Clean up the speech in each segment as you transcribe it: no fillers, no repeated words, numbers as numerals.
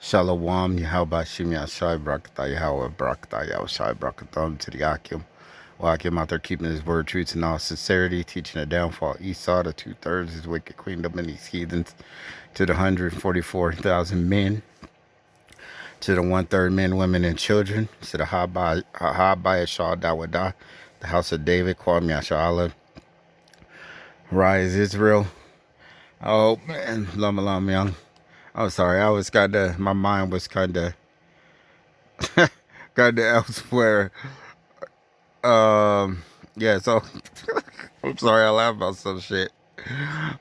Shalom, Yahweh Shim Yashai, Brakatah Yahweh, Brakatah Yahushai, Brakatham to the Akim. Akim out there keeping his word, truths, and all sincerity, teaching the downfall Esau, the 2/3, his wicked queendom, and these heathens, to the 144,000 men, to the 1/3 men, women, and children, to the Habai Shah Dawadah, the house of David, Kwam Yashala, Rise Israel. Oh man, Lama Young. I'm sorry, I was kinda, my mind was kinda elsewhere. Yeah, so I'm sorry I laugh about some shit.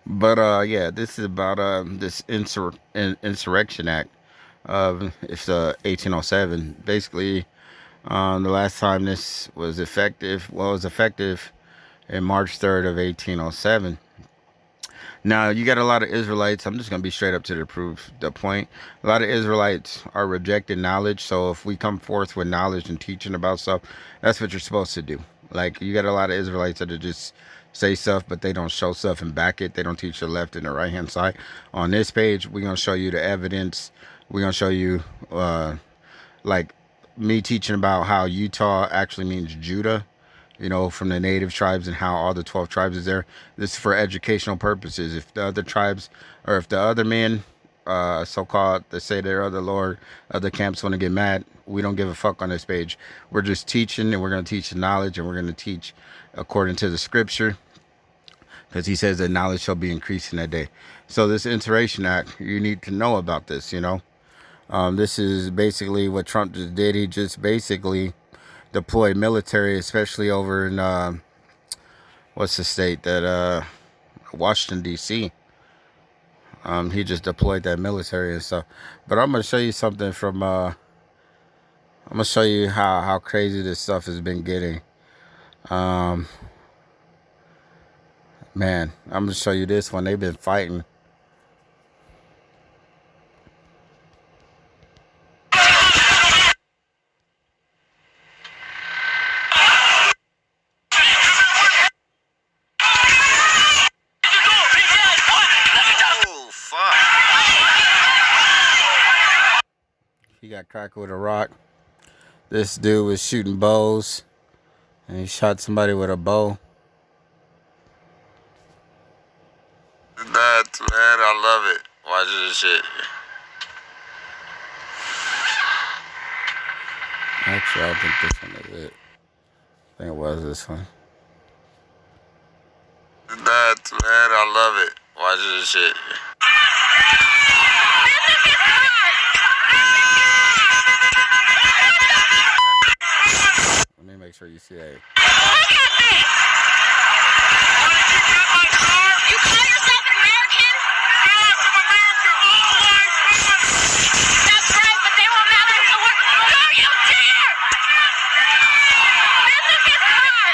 But yeah, this is about this insurrection act of it's 1807. Basically, the last time this was effective, well, it was effective in March 3rd of 1807. Now you got a lot of Israelites. I'm just gonna be straight up to the point. A lot of Israelites are rejecting knowledge. So if we come forth with knowledge and teaching about stuff, that's what you're supposed to do. Like you got a lot of Israelites that are just say stuff, but they don't show stuff and back it. They don't teach the left and the right hand side. On this page, we're gonna show you the evidence. We're gonna show you like me teaching about how Utah actually means Judah, you know, from the native tribes and how all the 12 tribes is there. This is for educational purposes. If the other tribes or if the other men, so-called, they say they're other Lord, other camps want to get mad, we don't give a fuck on this page. We're just teaching, and we're going to teach the knowledge, and we're going to teach according to the scripture, because he says that knowledge shall be increased in that day. So this Insurrection Act, you need to know about this, you know. This is basically what Trump just did. He just basically deployed military, especially over in what's the state that Washington D.C. He just deployed that military and stuff. But I'm gonna show you something from. I'm gonna show you how crazy this stuff has been getting. Man, I'm gonna show you this one. They've been fighting. He got cracked with a rock. This dude was shooting bows, and he shot somebody with a bow. Nuts, man. I love it. Watch this shit. Actually, I think this one is it. I think it was this one. Nuts, man. I love it. Watch this shit. Let me make sure you see that. You call yourself an American? Yes, I'm American all the way. That's right, but they won't have it to work. Don't you dare! This is his car!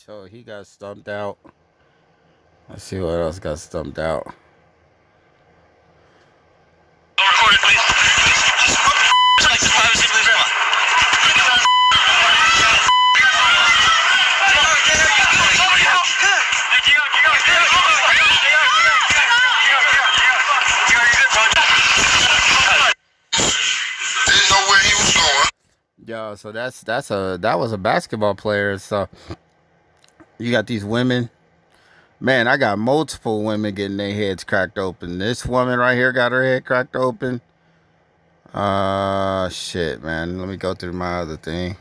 So he got stumped out. Let's see what else got stumped out. Yo, so that was a basketball player. So you got these women. Man, I got multiple women getting their heads cracked open. This woman right here got her head cracked open. Shit, man. Let me go through my other thing.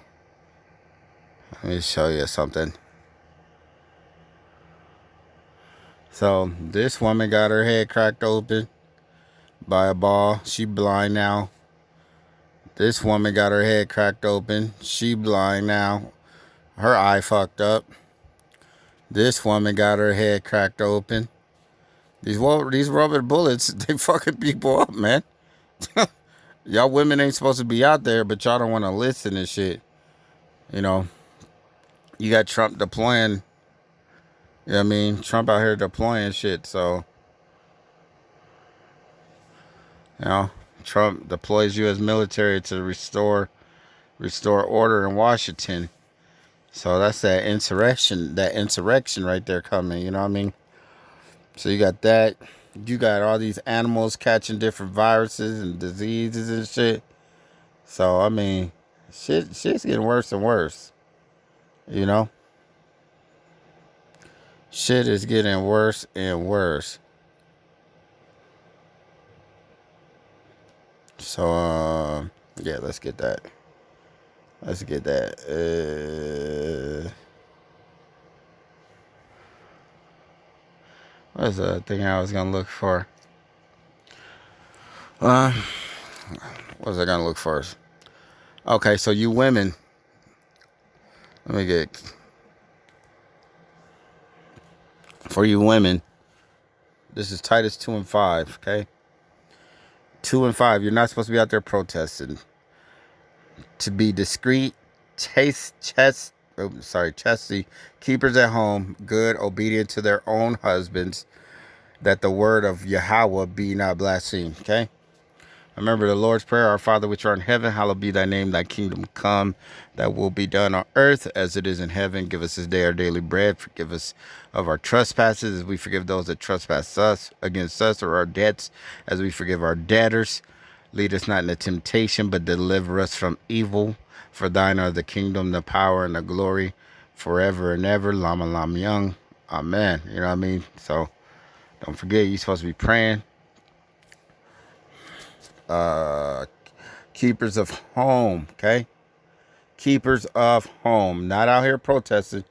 Let me show you something. So this woman got her head cracked open by a ball. She blind now. This woman got her head cracked open. She blind now. Her eye fucked up. This woman got her head cracked open. These rubber bullets, they fucking people up, man. Y'all women ain't supposed to be out there, but y'all don't want to listen and shit. You know, you got Trump deploying. You know what I mean? Trump out here deploying shit, so. You know, Trump deploys U.S. military to restore restore order in Washington. So that's that insurrection right there coming, you know what I mean? So you got that. You got all these animals catching different viruses and diseases and shit. So I mean, shit's getting worse and worse. You know? Shit is getting worse and worse. So yeah, let's get that. Let's get that. What's the thing I was gonna look for? Uh, what was I gonna look for? Okay, so you women, let me get for you women. This is Titus 2:5. Okay, 2:5. You're not supposed to be out there protesting. To be discreet, chastity, keepers at home, good, obedient to their own husbands, that the word of Yahweh be not blasphemed. Okay. Remember the Lord's Prayer, our Father which art in heaven, hallowed be thy name, thy kingdom come, thy will be done on earth as it is in heaven. Give us this day our daily bread. Forgive us of our trespasses as we forgive those that trespass us against us, or our debts as we forgive our debtors. Lead us not into temptation, but deliver us from evil. For thine are the kingdom, the power, and the glory forever and ever. Lama Lam Young. Amen. You know what I mean? So don't forget, you're supposed to be praying. Keepers of home, okay? Keepers of home, not out here protesting.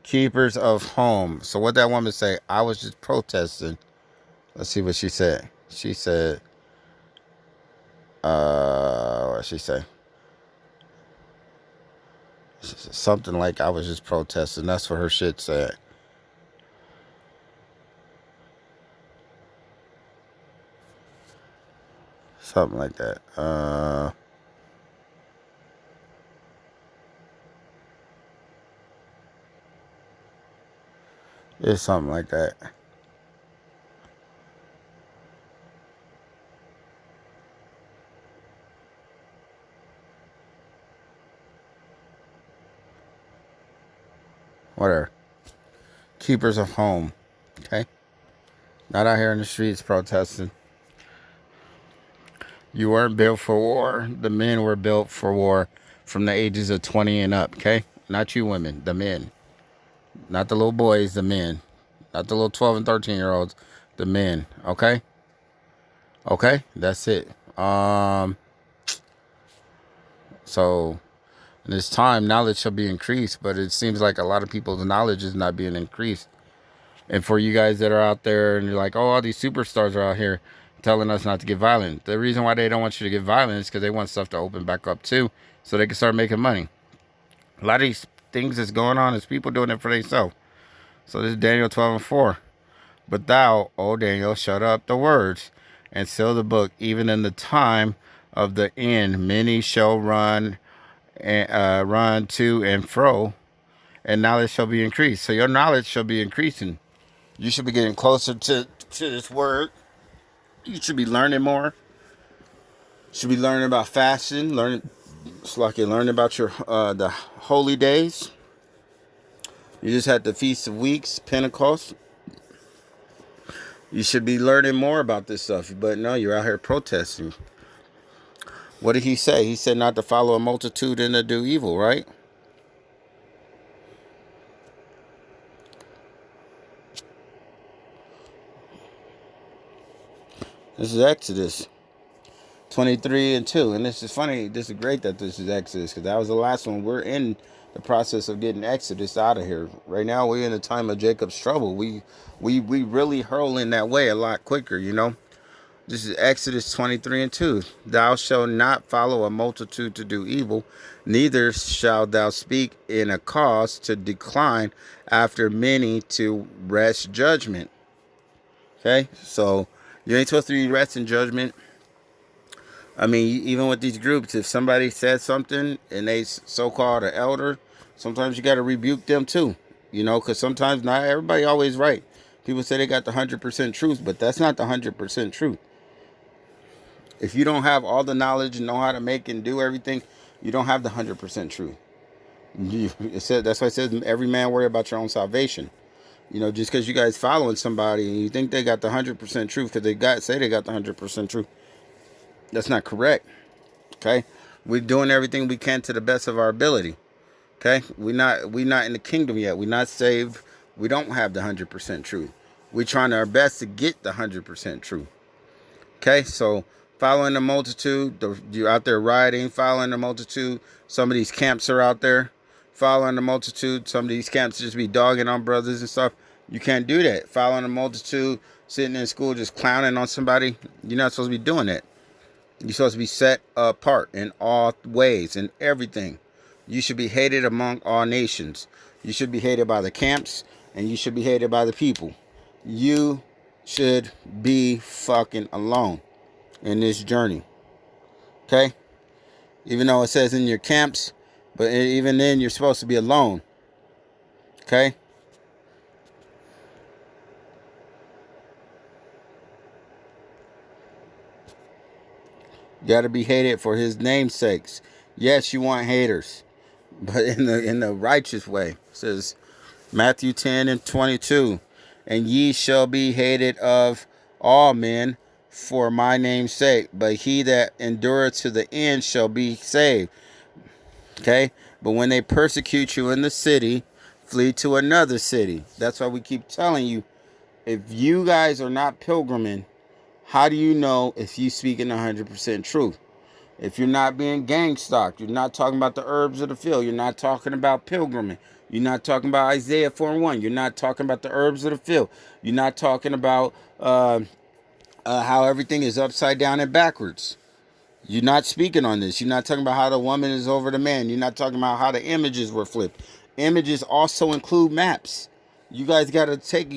Keepers of home. So what that woman say? I was just protesting. Let's see what she said. She said, what she say? Something like I was just protesting. That's what her shit said. Something like that. It's something like that. Whatever. Keepers of home. Okay? Not out here in the streets protesting. You weren't built for war. The men were built for war from the ages of 20 and up. Okay? Not you women. The men. Not the little boys. The men. Not the little 12 and 13-year-olds. The men. Okay? Okay? That's it. So in this time, knowledge shall be increased, but it seems like a lot of people's knowledge is not being increased. And for you guys that are out there and you're like, oh, all these superstars are out here telling us not to get violent. The reason why they don't want you to get violent is because they want stuff to open back up too, so they can start making money. A lot of these things that's going on is people doing it for themselves. So this is Daniel 12:4. But thou, O Daniel, shut up the words and seal the book, even in the time of the end. Many shall run to and fro, and knowledge shall be increased. So your knowledge shall be increasing. You should be getting closer to this word. You should be learning more. You should be learning about fasting, learning about your the holy days. You just had the Feast of Weeks, Pentecost. You should be learning more about this stuff, but no, you're out here protesting. What did he say? He said not to follow a multitude and to do evil, right? This is Exodus 23:2. And this is funny. This is great that this is Exodus, because that was the last one. We're in the process of getting Exodus out of here. Right now, we're in the time of Jacob's trouble. We really hurl in that way a lot quicker, you know. This is Exodus 23:2. Thou shalt not follow a multitude to do evil, neither shalt thou speak in a cause to decline after many to wrest judgment. Okay, so you ain't supposed to be wresting judgment. I mean, even with these groups, if somebody says something and they so-called an elder, sometimes you got to rebuke them too. You know, because sometimes not everybody always right. People say they got the 100% truth, but that's not the 100% truth. If you don't have all the knowledge and know how to make and do everything, You don't have the 100% truth. It said, that's why it says every man worry about your own salvation. You know, just because you guys following somebody and you think they got the 100% truth because say they got the 100% truth, that's not correct. Okay, we're doing everything we can to the best of our ability. Okay, we not in the kingdom yet. We're not saved. We don't have the 100% truth. We're trying our best to get the 100% truth. Okay, so following the multitude, you're out there rioting, following the multitude. Some of these camps are out there following the multitude. Some of these camps just be dogging on brothers and stuff. You can't do that. Following the multitude, sitting in school just clowning on somebody. You're not supposed to be doing that. You're supposed to be set apart in all ways and everything. You should be hated among all nations. You should be hated by the camps, and you should be hated by the people. You should be fucking alone in this journey. Okay? Even though it says in your camps, but even then you're supposed to be alone. Okay? You got to be hated for his name's sakes. Yes, you want haters, but in the righteous way. It says Matthew 10:22, and ye shall be hated of all men for my name's sake, but he that endureth to the end shall be saved. Okay? But when they persecute you in the city, flee to another city. That's why we keep telling you, if you guys are not pilgriming, how do you know if you speaking 100% truth? If you're not being gang stalked, you're not talking about the herbs of the field, you're not talking about pilgriming, you're not talking about Isaiah 4:1, you're not talking about the herbs of the field, you're not talking about how everything is upside down and backwards. You're not speaking on this. You're not talking about how the woman is over the man. You're not talking about how the images were flipped. Images also include maps. You guys you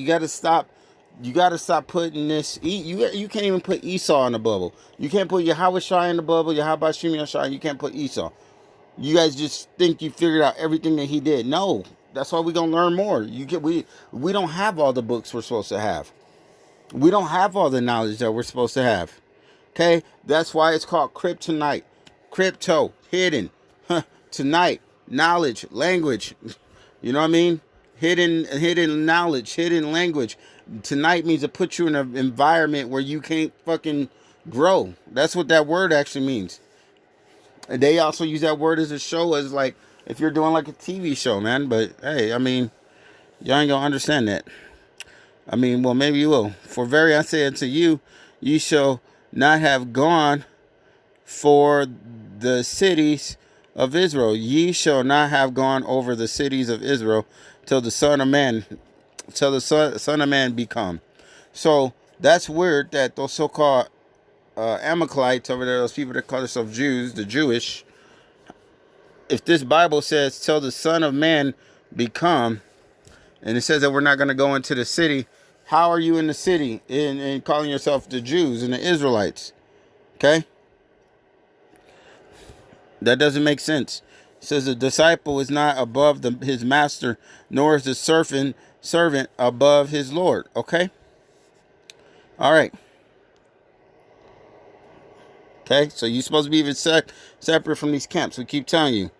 gotta stop putting this. You can't even put Esau in the bubble. You can't put Yahweh Shai in the bubble, Yahweh Shimi Shai. You can't put Esau. You guys just think you figured out everything that he did. No, that's why we're gonna learn more. We don't have all the books we're supposed to have. We don't have all the knowledge that we're supposed to have. Okay, that's why it's called kryptonite, crypto, hidden, tonight, knowledge, language. You know what I mean? Hidden knowledge, hidden language. Tonight means to put you in an environment where you can't fucking grow. That's what that word actually means. And they also use that word as a show, as like if you're doing like a TV show, man. But hey, I mean, y'all ain't gonna understand that. I mean, well, maybe you will. For very I say unto you, ye shall not have gone for the cities of Israel. Ye shall not have gone over the cities of Israel till the Son of Man be come. So that's weird that those so-called Amalekites over there, those people that call themselves Jews, the Jewish, if this Bible says till the Son of Man be come, and it says that we're not going to go into the city, how are you in the city and calling yourself the Jews and the Israelites? Okay? That doesn't make sense. It says the disciple is not above his master, nor is the servant above his Lord. Okay? All right. Okay? So you're supposed to be even separate from these camps. We keep telling you.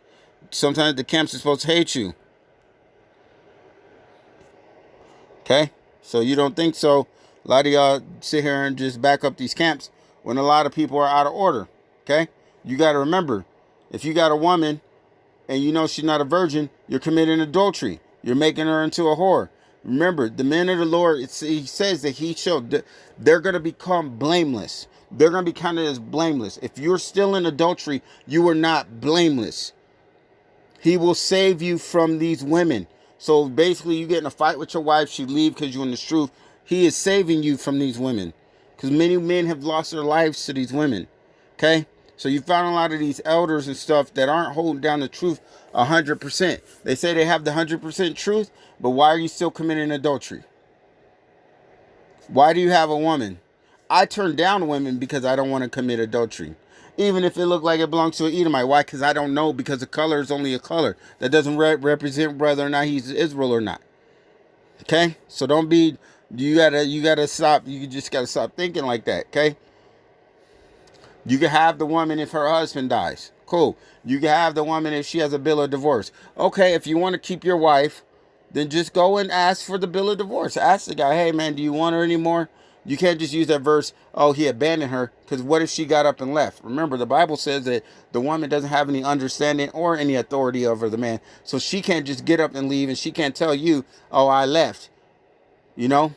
Sometimes the camps are supposed to hate you. Okay? So you don't think so. A lot of y'all sit here and just back up these camps when a lot of people are out of order. Okay? You got to remember, if you got a woman and you know she's not a virgin, you're committing adultery. You're making her into a whore. Remember, the men of the Lord, he says that they're going to become blameless. They're going to be counted as blameless. If you're still in adultery, you are not blameless. He will save you from these women. So basically, you get in a fight with your wife, she leave because you're in the truth. He is saving you from these women. Because many men have lost their lives to these women. Okay? So you found a lot of these elders and stuff that aren't holding down the truth 100%. They say they have the 100% truth, but why are you still committing adultery? Why do you have a woman? I turn down women because I don't want to commit adultery. Even if it looked like it belongs to an Edomite. Why? Because I don't know. Because the color is only a color. That doesn't represent whether or not he's Israel or not. Okay? So don't be... You gotta stop. You just gotta stop thinking like that. Okay? You can have the woman if her husband dies. Cool. You can have the woman if she has a bill of divorce. Okay, if you want to keep your wife, then just go and ask for the bill of divorce. Ask the guy, hey man, do you want her anymore? You can't just use that verse, oh, he abandoned her, because what if she got up and left? Remember, the Bible says that the woman doesn't have any understanding or any authority over the man. So she can't just get up and leave, and she can't tell you, oh, I left. You know?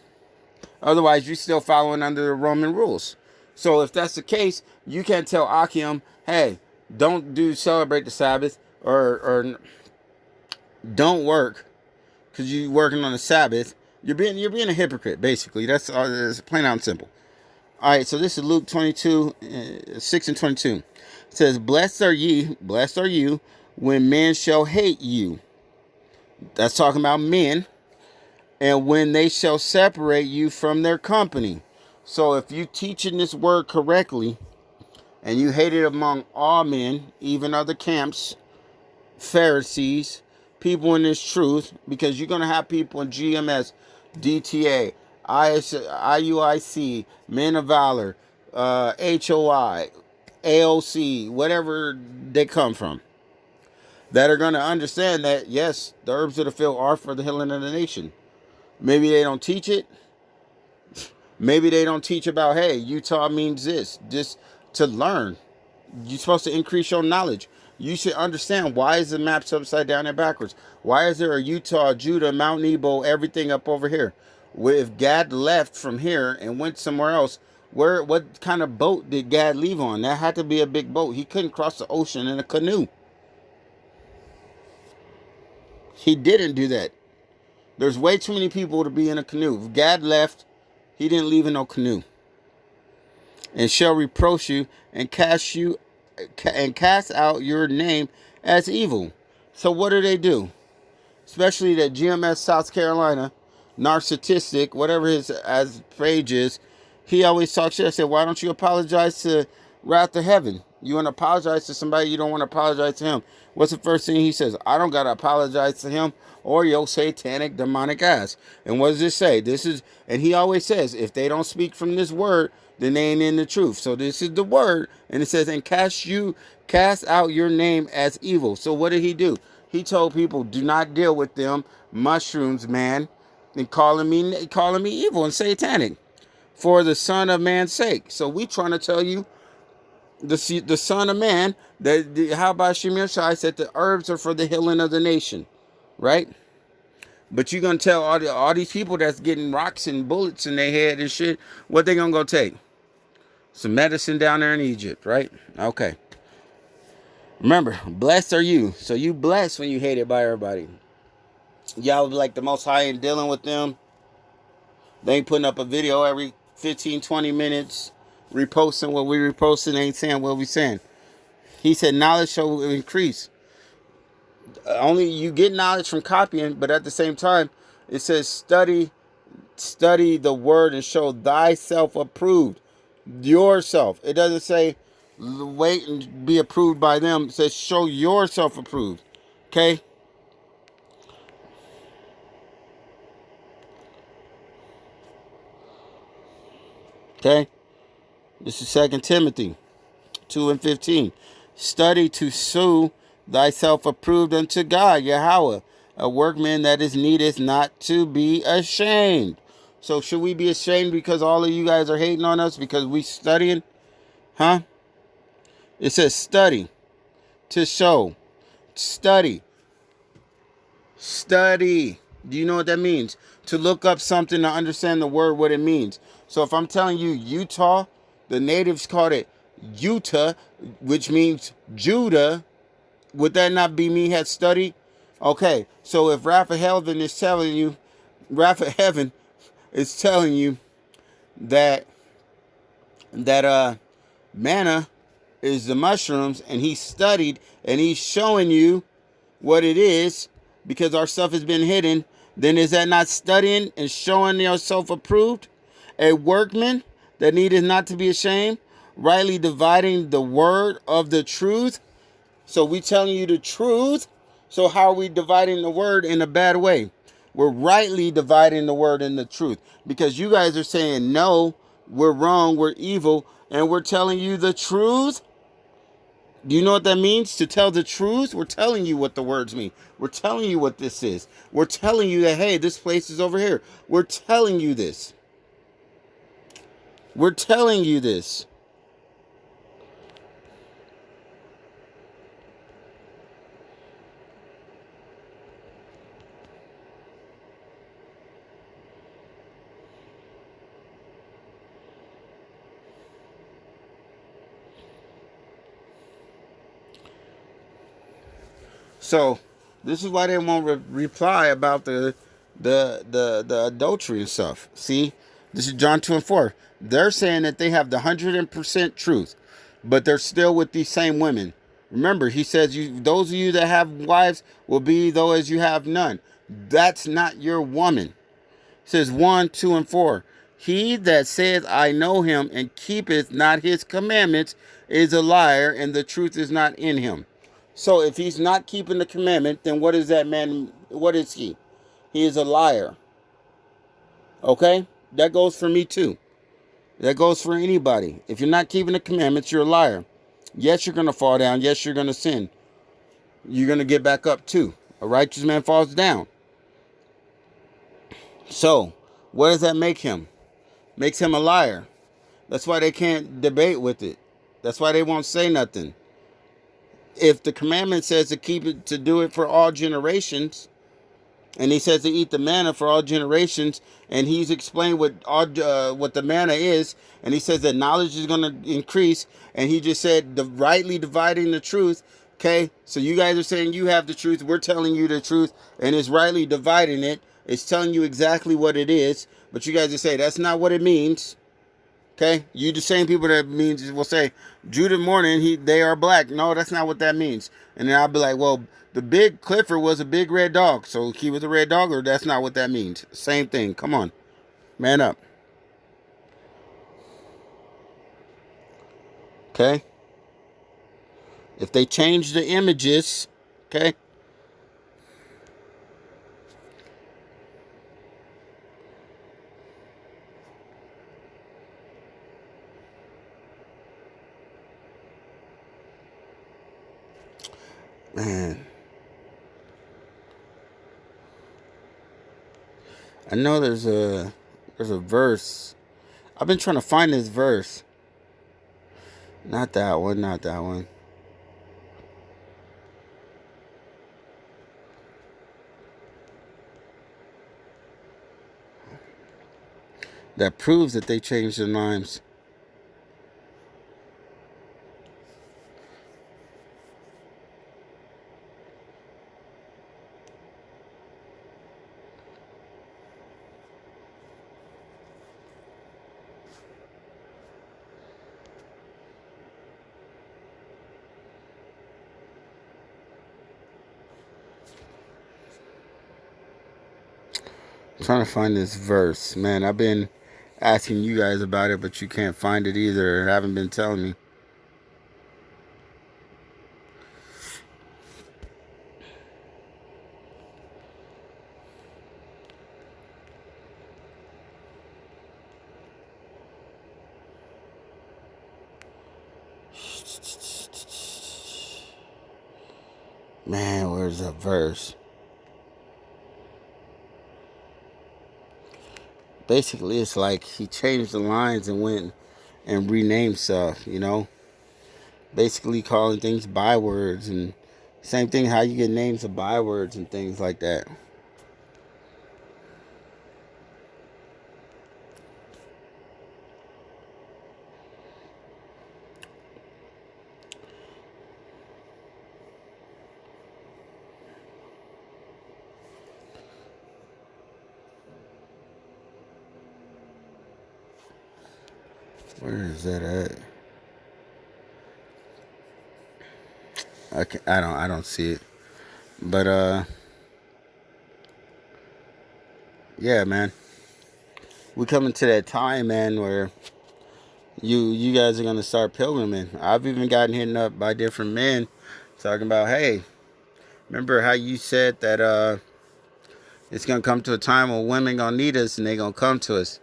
Otherwise, you're still following under the Roman rules. So if that's the case, you can't tell Akim, hey, don't celebrate the Sabbath, or don't work because you're working on the Sabbath. You're being a hypocrite, basically. That's plain out and simple. All right, so this is Luke 22, 6 and 22. It says, blessed are you when men shall hate you. That's talking about men. And when they shall separate you from their company. So if you teaching this word correctly, and you hate it among all men, even other camps, Pharisees, people in this truth, because you're going to have people in GMS, DTA, IUIC, Men of Valor, HOI, AOC, whatever they come from, that are going to understand that, yes, the herbs of the field are for the healing of the nation. Maybe they don't teach it. Maybe they don't teach about, hey, Utah means this, just to learn. You're supposed to increase your knowledge. You should understand, why is the maps upside down and backwards? Why is there a Utah, Judah, Mount Nebo, everything up over here? If Gad left from here and went somewhere else, what kind of boat did Gad leave on? That had to be a big boat. He couldn't cross the ocean in a canoe. He didn't do that. There's way too many people to be in a canoe. If Gad left, he didn't leave in no canoe. And shall reproach you and cast out your name as evil. So what do? Especially that GMS South Carolina, narcissistic, whatever his page is, he always talks shit. I said, why don't you apologize to Wrath of Heaven? You want to apologize to somebody, you don't want to apologize to him. What's the first thing he says? I don't got to apologize to him or your satanic, demonic ass. And what does it say? And he always says, if they don't speak from this word, then they ain't in the truth. So this is the word. And it says, and cast out your name as evil. So what did he do? He told people, do not deal with them mushrooms, man, and calling me evil and satanic for the Son of Man's sake. So we trying to tell you, the Son of Man, how about Shemir Shai said the herbs are for the healing of the nation, right? But you're going to tell all these people that's getting rocks and bullets in their head and shit, what they going to go take? Some medicine down there in Egypt, right? Okay. Remember, blessed are you. So you blessed when you hated by everybody. Y'all like the Most High ain't dealing with them. They ain't putting up a video every 15, 20 minutes, reposting what we reposting, ain't saying what we saying. He said knowledge shall increase. Only you get knowledge from copying, but at the same time, it says study the word and show thyself approved. Yourself. It doesn't say wait and be approved by them. It says show yourself approved. Okay? Okay? This is 2 Timothy 2 and 15. Study to show thyself approved unto God, Yahweh, a workman that is needed not to be ashamed. So should we be ashamed because all of you guys are hating on us because we studying? Huh? It says study to show. Study. Study. Do you know what that means? To look up something to understand the word, what it means. So if I'm telling you Utah, the natives called it Utah, which means Judah. Would that not be me had studied? Okay, so if Wrath of Heaven is telling you that manna is the mushrooms, and he studied and he's showing you what it is because our stuff has been hidden, then is that not studying and showing yourself approved? A workman that needeth not to be ashamed, rightly dividing the word of the truth. So we telling you the truth. So how are we dividing the word in a bad way? We're rightly dividing the word in the truth. Because you guys are saying, no, we're wrong, we're evil, and we're telling you the truth. Do you know what that means? To tell the truth? We're telling you what the words mean. We're telling you what this is. We're telling you that, hey, this place is over here. We're telling you this. We're telling you this. So this is why they won't reply about the adultery and stuff. See, this is John 2:4. They're saying that they have the 100% truth, but they're still with these same women. Remember, he says, "You, those of you that have wives, will be though as you have none." That's not your woman. It says 1, 2, and 4. He that saith, "I know him," and keepeth not his commandments, is a liar, and the truth is not in him. So if he's not keeping the commandment, then what is that man? What is he? He is a liar. Okay? That goes for me too. That goes for anybody. If you're not keeping the commandments, you're a liar. Yes, you're going to fall down. Yes, you're going to sin. You're going to get back up too. A righteous man falls down. So, what does that make him? Makes him a liar. That's why they can't debate with it. That's why they won't say nothing. If the commandment says to keep it, to do it for all generations, and he says to eat the manna for all generations, and he's explained what the manna is, and he says that knowledge is going to increase, and he just said the rightly dividing the truth. Okay, so you guys are saying you have the truth, we're telling you the truth, and it's rightly dividing it. It's telling you exactly what it is, but you guys just say that's not what it means. Okay, you the same people that means will say Judah Morning, they are black. No, that's not what that means. And then I'll be like, well, the big Clifford was a big red dog, so he was a red dog, or that's not what that means. Same thing. Come on, man up. Okay. If they change the images, okay. Man, I know there's a verse. I've been trying to find this verse. Not that one. Not that one. That proves that they changed their names. I'm trying to find this verse. Man, I've been asking you guys about it, but you can't find it either. Haven't been telling me. Man, where's that verse? Basically, it's like he changed the lines and went and renamed stuff, you know? Basically calling things bywords, and same thing how you get names of bywords and things like that. Where is that at? I don't see it. But yeah, man. We coming to that time, man, where you guys are gonna start pilgriming. I've even gotten hit up by different men talking about, hey, remember how you said that it's gonna come to a time when women gonna need us and they gonna come to us.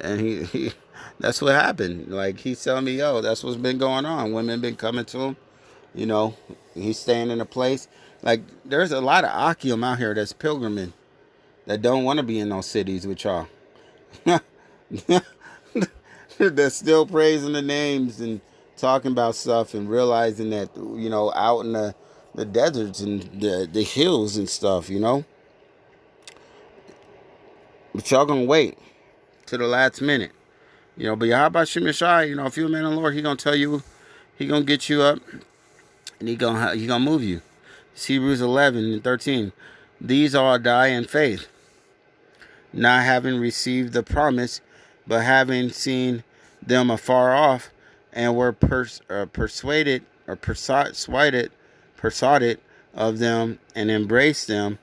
And that's what happened. Like he's telling me, yo, that's what's been going on. Women been coming to him You know, he's staying in a place. Like, there's a lot of Akim out here that's pilgriming that don't want to be in those cities with y'all. That's still praising the names and talking about stuff and realizing that, out in the deserts and the hills and stuff, But y'all gonna wait to the last minute. But how about Shimei? If you're a man of the Lord, he gonna tell you, he gonna get you up, and he gonna move you. It's Hebrews 11:13. These all die in faith, not having received the promise, but having seen them afar off, and were persuaded of them, and embraced them,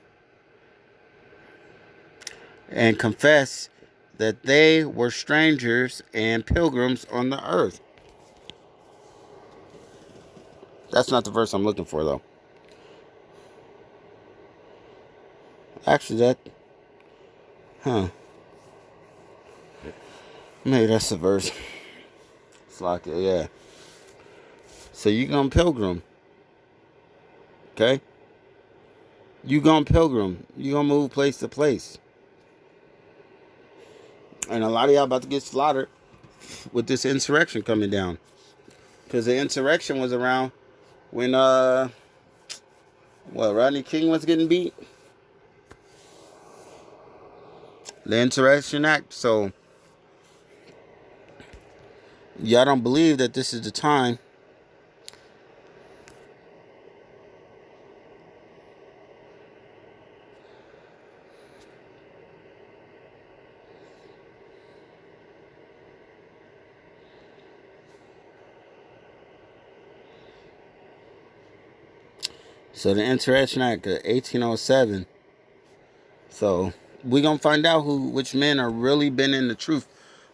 and confessed that they were strangers and pilgrims on the earth. That's not the verse I'm looking for, though. Actually, maybe that's the verse. It's like, yeah. So you gonna pilgrim, okay? You gonna pilgrim. You gonna move place to place. And a lot of y'all about to get slaughtered with this insurrection coming down. Because the insurrection was around when, Rodney King was getting beat? The Insurrection Act. So, y'all don't believe that this is the time So the Insurrection Act of 1807. So we're gonna find out which men are really been in the truth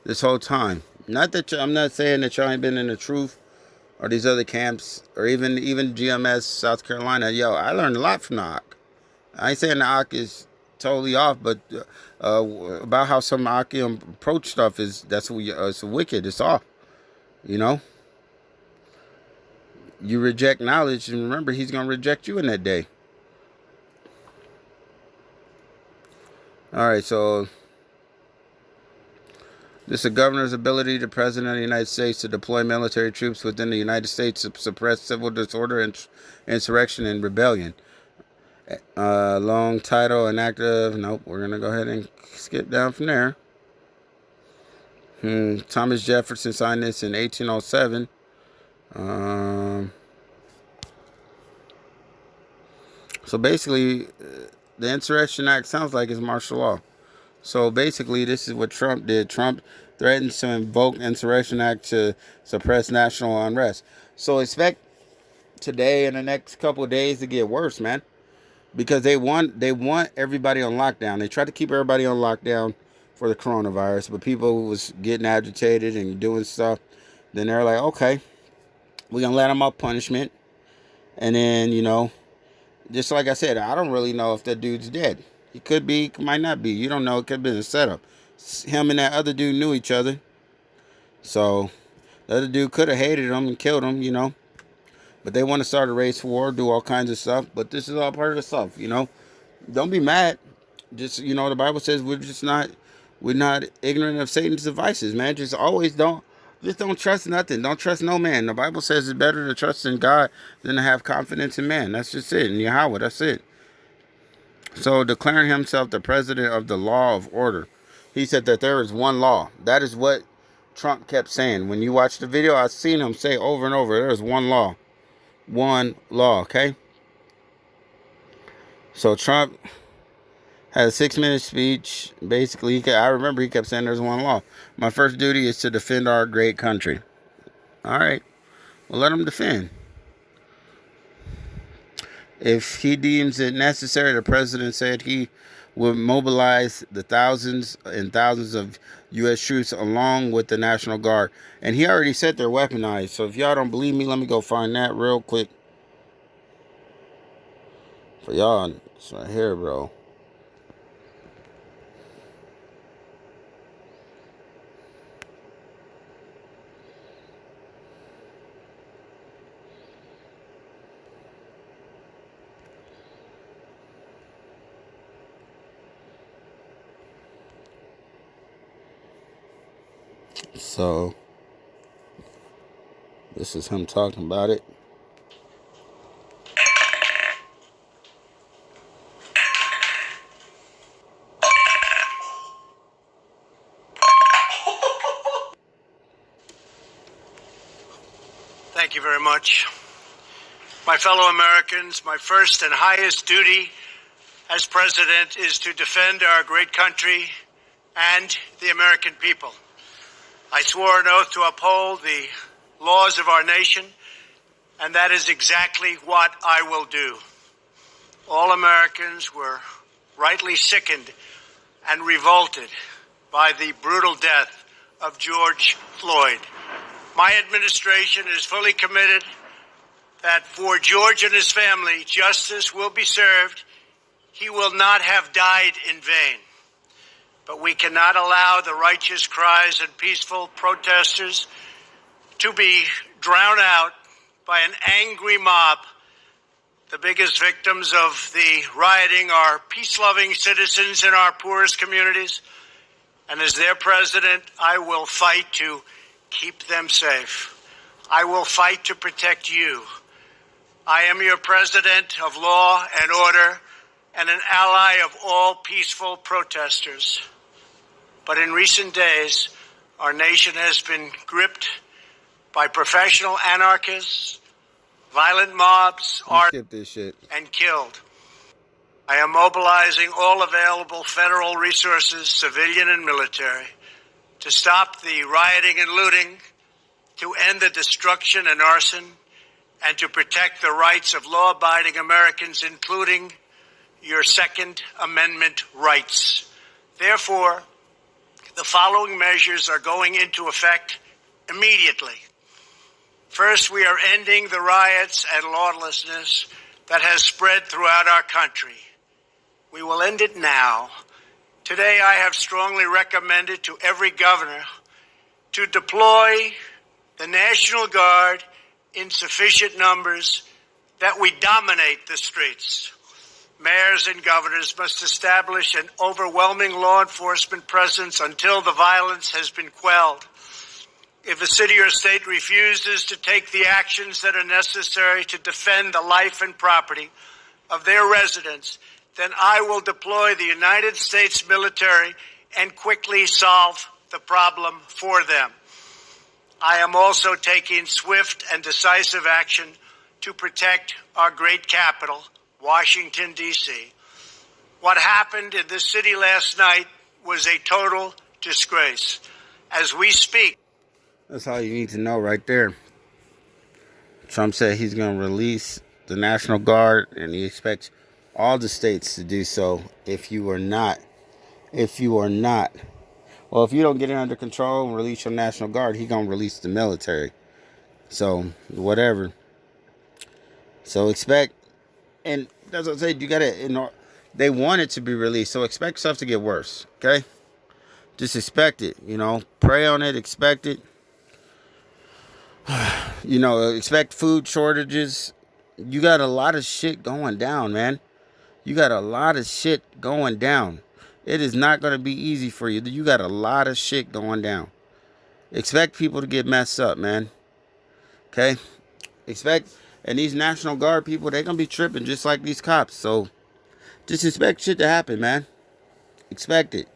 this whole time. Not that I'm not saying that y'all ain't been in the truth, or these other camps, or even GMS South Carolina. Yo, I learned a lot from the Ak. I ain't saying the Ak is totally off, but about how some Akim approach stuff it's wicked. It's off. You know, you reject knowledge, and remember, he's gonna reject you in that day. All right, so this is the governor's ability, the president of the United States, to deploy military troops within the United States to suppress civil disorder, insurrection, and rebellion. Long title, inactive. Nope, we're going to go ahead and skip down from there. Thomas Jefferson signed this in 1807. So basically, the Insurrection Act sounds like it's martial law. So basically, this is what Trump did. Trump threatened to invoke Insurrection Act to suppress national unrest. So expect today and the next couple of days to get worse, man, because they want everybody on lockdown. They tried to keep everybody on lockdown for the coronavirus, but people was getting agitated and doing stuff. Then they're like, okay, we're gonna let them off punishment, and then just like I said, I don't really know if that dude's dead. He could be, might not be. You don't know. It could have been a setup. Him and that other dude knew each other. So the other dude could have hated him and killed him, But they want to start a race war, do all kinds of stuff. But this is all part of the stuff, Don't be mad. Just, the Bible says we're not ignorant of Satan's devices, man. Just don't trust nothing. Don't trust no man. The Bible says it's better to trust in God than to have confidence in man. That's just it. And Yahweh, that's it. So declaring himself the president of the law of order. He said that there is one law. That is what Trump kept saying. When you watch the video, I've seen him say over and over, there is one law. One law, okay? So Trump had a 6-minute speech. Basically, I remember he kept saying there's one law. My first duty is to defend our great country. All right. Well, let him defend. If he deems it necessary, the president said he would mobilize the thousands and thousands of U.S. troops along with the National Guard. And he already said they're weaponized. So if y'all don't believe me, let me go find that real quick. For y'all, it's right here, bro. So this is him talking about it. Thank you very much. My fellow Americans, my first and highest duty as president is to defend our great country and the American people. I swore an oath to uphold the laws of our nation, and that is exactly what I will do. All Americans were rightly sickened and revolted by the brutal death of George Floyd. My administration is fully committed that for George and his family, justice will be served. He will not have died in vain. But we cannot allow the righteous cries and peaceful protesters to be drowned out by an angry mob. The biggest victims of the rioting are peace-loving citizens in our poorest communities. And as their president, I will fight to keep them safe. I will fight to protect you. I am your president of law and order and an ally of all peaceful protesters. But in recent days, our nation has been gripped by professional anarchists, violent mobs, Skip this shit. and killed. I am mobilizing all available federal resources, civilian and military, to stop the rioting and looting, to end the destruction and arson, and to protect the rights of law-abiding Americans, including your Second Amendment rights. Therefore, the following measures are going into effect immediately. First, we are ending the riots and lawlessness that has spread throughout our country. We will end it now. Today, I have strongly recommended to every governor to deploy the National Guard in sufficient numbers that we dominate the streets. Mayors and governors must establish an overwhelming law enforcement presence until the violence has been quelled. If a city or state refuses to take the actions that are necessary to defend the life and property of their residents, then I will deploy the United States military and quickly solve the problem for them. I am also taking swift and decisive action to protect our great capital, Washington, D.C. What happened in this city last night was a total disgrace. As we speak, That's all you need to know right there. Trump said he's going to release the National Guard, and he expects all the states to do so. If you don't get it under control and release your National Guard, he's going to release the military. So, whatever. So, expect, and that's what I said, you got to, they want it to be released, so expect stuff to get worse, okay? Just expect it, pray on it, expect it. Expect food shortages. You got a lot of shit going down, man. You got a lot of shit going down. It is not going to be easy for you. You got a lot of shit going down. Expect people to get messed up, man. Okay? And these National Guard people, they're going to be tripping just like these cops. So, just expect shit to happen, man. Expect it.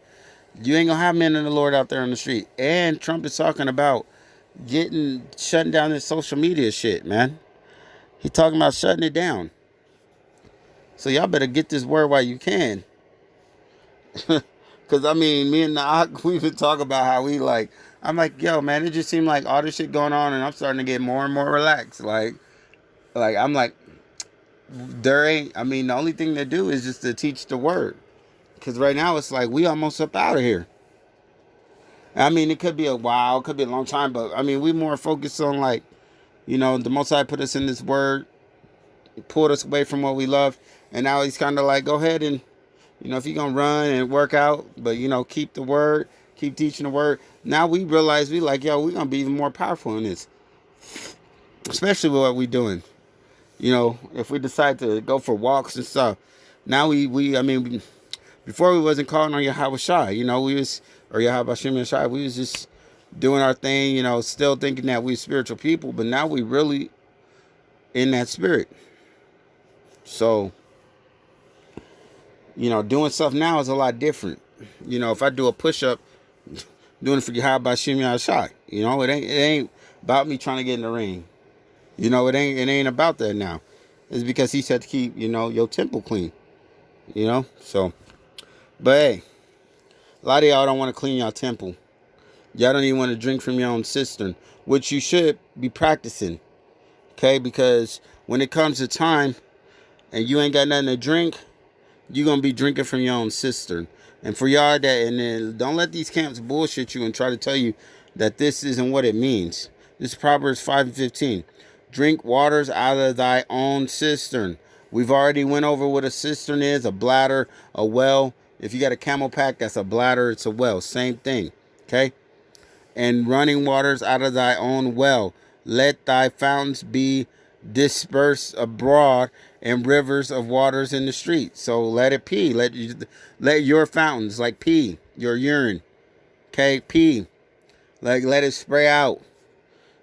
You ain't going to have men of the Lord out there on the street. And Trump is talking about shutting down this social media shit, man. He talking about shutting it down. So y'all better get this word while you can. Because, me and Naak, we've been talking about how I'm like, yo, man, it just seemed like all this shit going on, and I'm starting to get more and more relaxed. I'm like, the only thing to do is just to teach the word. Because right now it's like we almost up out of here. It could be a while, it could be a long time, but we more focused on the Most High put us in this word, pulled us away from what we love, and now he's kind of like, go ahead and, if you're going to run and work out, but, keep the word, keep teaching the word. Now we realize we're going to be even more powerful in this, especially with what we're doing. If we decide to go for walks and stuff, now before we wasn't calling on Yahweh Shai, or Yahweh Shem and Shai, we was just doing our thing, you know, still thinking that we spiritual people, but now we really in that spirit. So, you know, doing stuff now is a lot different. You know, if I do a push up, doing it for Yahweh Shimei Shai. You know, it ain't about me trying to get in the ring. You know, it ain't about that now. It's because he said to keep, you know, your temple clean. You know, so, but hey, a lot of y'all don't want to clean your temple. Y'all don't even want to drink from your own cistern, which you should be practicing. Okay, because when it comes to time and you ain't got nothing to drink, you're gonna be drinking from your own cistern. And for y'all that, and then don't let these camps bullshit you and try to tell you that this isn't what it means. This is Proverbs 5:15. Drink waters out of thy own cistern. We've already went over what a cistern is, a bladder, a well. If you got a camel pack, that's a bladder, it's a well. Same thing. Okay? And running waters out of thy own well. Let thy fountains be dispersed abroad and rivers of waters in the street. So let it pee. Let your fountains, like pee, your urine, okay, pee. Like let it spray out.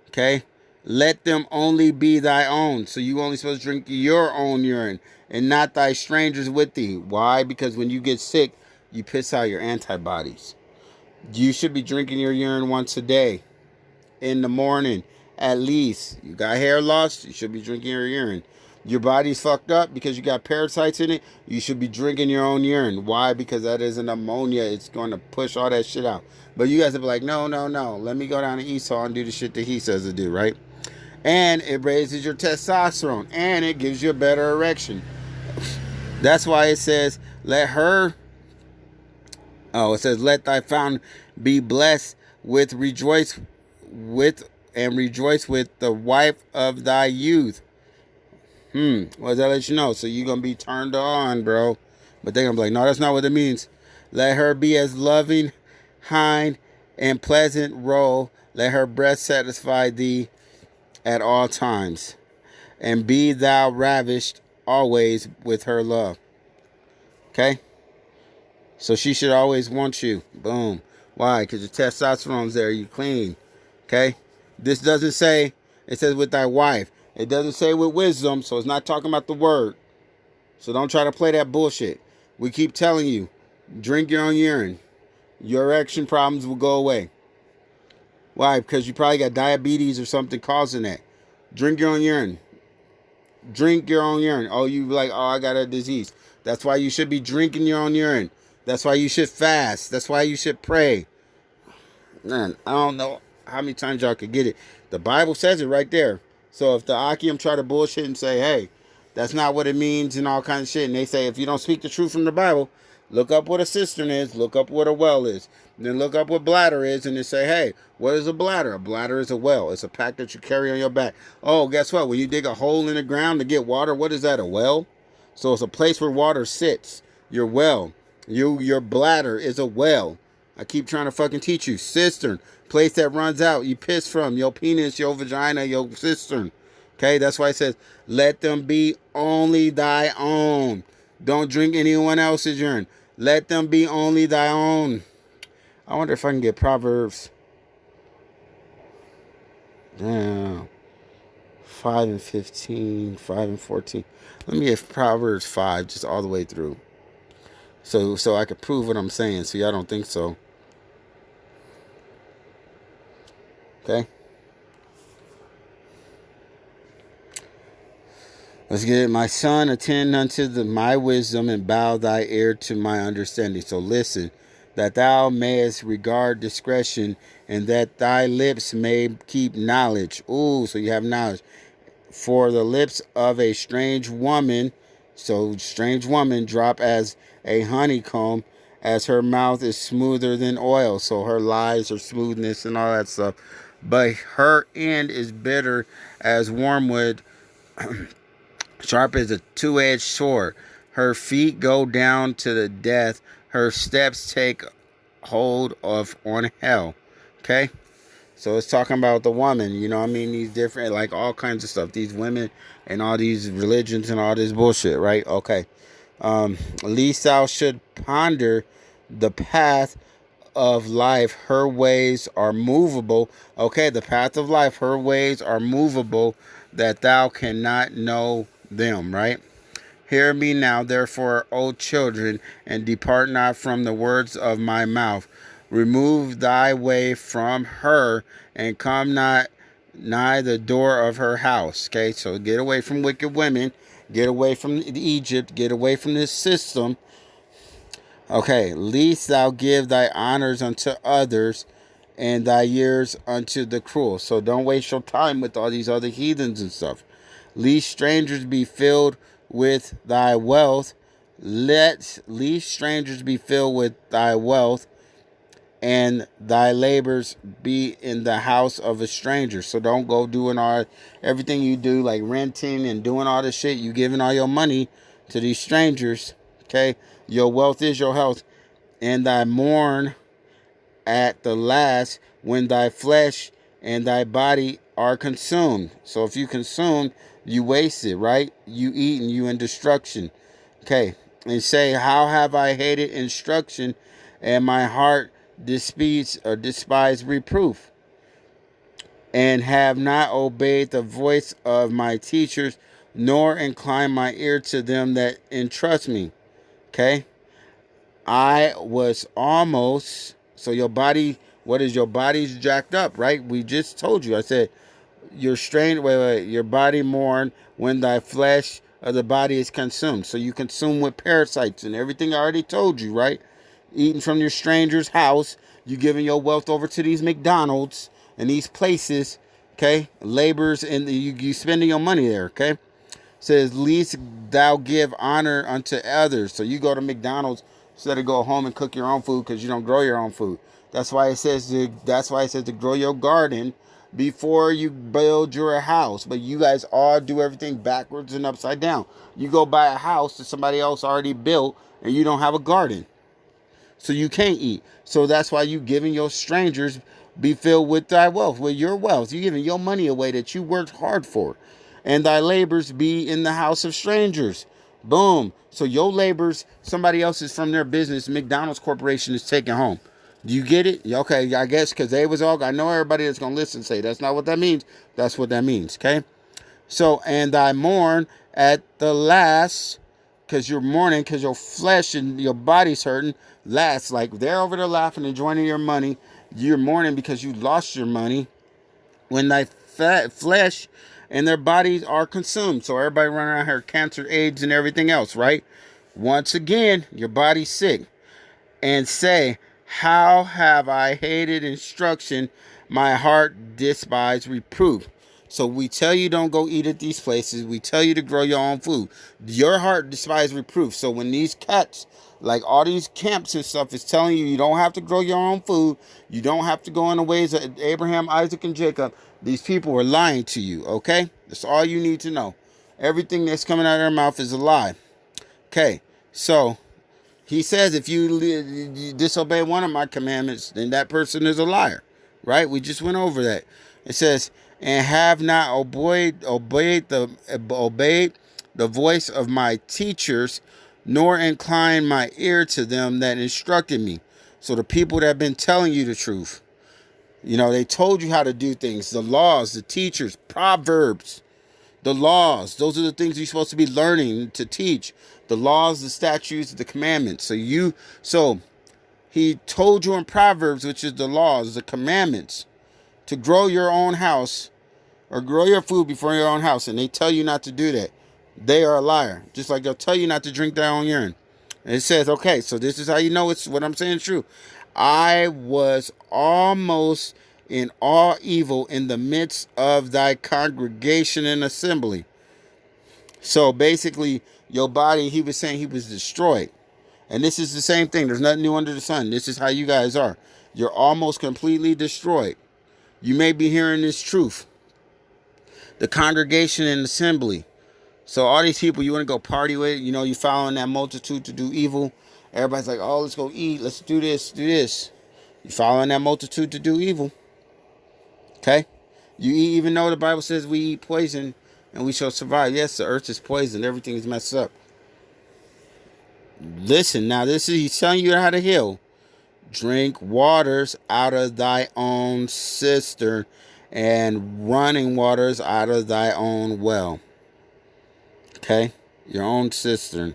Okay? Let them only be thy own. So you only supposed to drink your own urine and not thy strangers with thee. Why? Because when you get sick, you piss out your antibodies. You should be drinking your urine once a day. In the morning, at least. You got hair loss, you should be drinking your urine. Your body's fucked up because you got parasites in it, you should be drinking your own urine. Why? Because that is an ammonia. It's going to push all that shit out. But you guys will be like, no. Let me go down to Esau and do the shit that he says to do, right? And it raises your testosterone. And it gives you a better erection. That's why it says, let thy fountain be blessed with rejoice with the wife of thy youth. What does that let you know? So you're gonna be turned on, bro. But they're gonna be like, no, that's not what it means. Let her be as loving, kind, and pleasant roll. Let her breast satisfy thee at all times. And be thou ravished always with her love. Okay? So she should always want you. Boom. Why? Because your testosterone's there. You clean. Okay? This doesn't say, it says with thy wife. It doesn't say with wisdom, so it's not talking about the word. So don't try to play that bullshit. We keep telling you, drink your own urine. Your erection problems will go away. Why? Because you probably got diabetes or something causing that. Drink your own urine. Drink your own urine. Oh, you like, oh, I got a disease. That's why you should be drinking your own urine. That's why you should fast. That's why you should pray. Man, I don't know how many times y'all could get it. The Bible says it right there. So if the Akim try to bullshit and say, hey, that's not what it means and all kinds of shit, and they say, if you don't speak the truth from the Bible, look up what a cistern is, look up what a well is, then look up what bladder is, and then say, hey, what is a bladder? A bladder is a well. It's a pack that you carry on your back. Oh, guess what? When you dig a hole in the ground to get water, what is that, a well? So it's a place where water sits. Your well. Your bladder is a well. I keep trying to fucking teach you. Cistern. Place that runs out. You piss from. Your penis, your vagina, your cistern. Okay, that's why it says, let them be only thy own. Don't drink anyone else's urine. Let them be only thy own. I wonder if I can get Proverbs. Damn. 5 and 15, 5 and 14. Let me get Proverbs 5 just all the way through. So I could prove what I'm saying so y'all don't think so. Okay? Let's get it. My son, attend unto my wisdom and bow thy ear to my understanding. So listen, that thou mayest regard discretion and that thy lips may keep knowledge. Ooh, so you have knowledge. For the lips of a strange woman, so strange woman drop as a honeycomb, as her mouth is smoother than oil. So her lies are smoothness and all that stuff. But her end is bitter as wormwood, sharp as a two-edged sword. Her feet go down to the death. Her steps take hold of on hell. Okay? So it's talking about the woman, you know what I mean? These different, like all kinds of stuff. These women and all these religions and all this bullshit, right? Okay. Least thou should ponder the path of life, her ways are movable. Okay, the path of life, her ways are movable, that thou cannot know them, right? Hear me now, therefore, O children, and depart not from the words of my mouth. Remove thy way from her, and come not nigh the door of her house. Okay, so get away from wicked women, get away from Egypt, get away from this system. Okay, least thou give thy honors unto others, and thy years unto the cruel. So don't waste your time with all these other heathens and stuff. Lest strangers be filled with thy wealth. Lest strangers be filled with thy wealth, and thy labors be in the house of a stranger. So don't go doing everything you do, like renting and doing all this shit. You giving all your money to these strangers. Okay, your wealth is your health, and thy mourn at the last, when thy flesh and thy body are consumed. So if you consume, you waste it, right? You eat and you in destruction. Okay, and say, how have I hated instruction, and my heart despised reproof, and have not obeyed the voice of my teachers, nor inclined my ear to them that entrust me. Okay, I was almost, so your body, what is your body's jacked up, right? We just told you. I said, your your body mourn when thy flesh of the body is consumed. So you consume with parasites and everything I already told you, right? Eating from your stranger's house, you giving your wealth over to these McDonald's and these places, okay? Labors, and you spending your money there, okay? Says, least thou give honor unto others. So you go to McDonald's instead of go home and cook your own food because you don't grow your own food. That's why it says to grow your garden before you build your house. But you guys all do everything backwards and upside down. You go buy a house that somebody else already built, and you don't have a garden, so you can't eat. So that's why you giving your strangers be filled with thy wealth, with your wealth. You giving your money away that you worked hard for, and thy labors be in the house of strangers. Boom. So your labors, somebody else is from their business. McDonald's Corporation is taking home. Do you get it? Okay, I guess because they was all, I know everybody that's going to listen say that's not what that means. That's what that means, okay? So, and thy mourn at the last, because you're mourning, because your flesh and your body's hurting, last, like they're over there laughing and enjoying your money. You're mourning because you lost your money when thy flesh and their bodies are consumed. So everybody running around here, cancer, AIDS, and everything else, right? Once again, your body's sick. And say, how have I hated instruction, my heart despised reproof. So we tell you don't go eat at these places. We tell you to grow your own food. Your heart despised reproof. So when these cats, like all these camps and stuff, is telling you don't have to grow your own food, you don't have to go in the ways of Abraham, Isaac, and Jacob, these people are lying to you, okay? That's all you need to know. Everything that's coming out of their mouth is a lie. Okay, so he says if you disobey one of my commandments, then that person is a liar, right? We just went over that. It says, and have not obeyed the voice of my teachers, nor incline my ear to them that instructed me. So the people that have been telling you the truth, they told you how to do things, the laws, the teachers, Proverbs, the laws, those are the things you're supposed to be learning to teach. The laws, the statutes, the commandments. So he told you in Proverbs, which is the laws, the commandments, to grow your own house or grow your food before your own house, and they tell you not to do that. They are a liar. Just like they'll tell you not to drink their own urine. And it says, okay, so this is how you know it's what I'm saying is true. I was almost in all evil in the midst of thy congregation and assembly. So basically, your body, he was saying he was destroyed. And this is the same thing. There's nothing new under the sun. This is how you guys are. You're almost completely destroyed. You may be hearing this truth. The congregation and assembly. So all these people you want to go party with, you following that multitude to do evil. Everybody's like, oh, let's go eat. Let's do this, do this. You following that multitude to do evil. Okay? You eat, even though the Bible says we eat poison and we shall survive. Yes, the earth is poisoned. Everything is messed up. Listen, now he's telling you how to heal. Drink waters out of thy own cistern, and running waters out of thy own well. Okay? Your own cistern.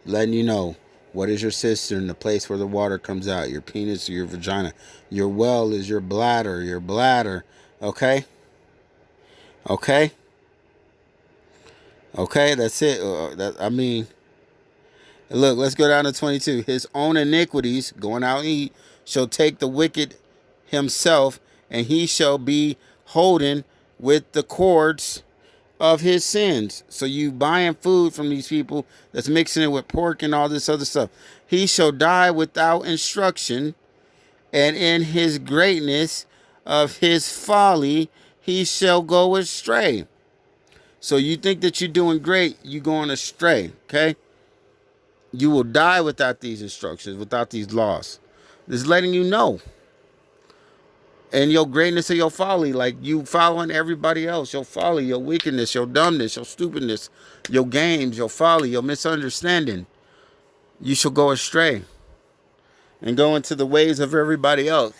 Letting you know what is your cistern, the place where the water comes out, your penis or your vagina. Your well is your bladder, Okay? Okay? Okay, that's it. Look, let's go down to 22. His own iniquities, going out and eat, shall take the wicked himself, and he shall be holden with the cords of his sins. So you buying food from these people that's mixing it with pork and all this other stuff. He shall die without instruction, and in his greatness of his folly he shall go astray. So you think that you're doing great, you going astray, okay? You will die without these instructions, without these laws. It's letting you know. And your greatness or your folly, like you following everybody else, your folly, your wickedness, your dumbness, your stupidness, your games, your folly, your misunderstanding, you shall go astray and go into the ways of everybody else.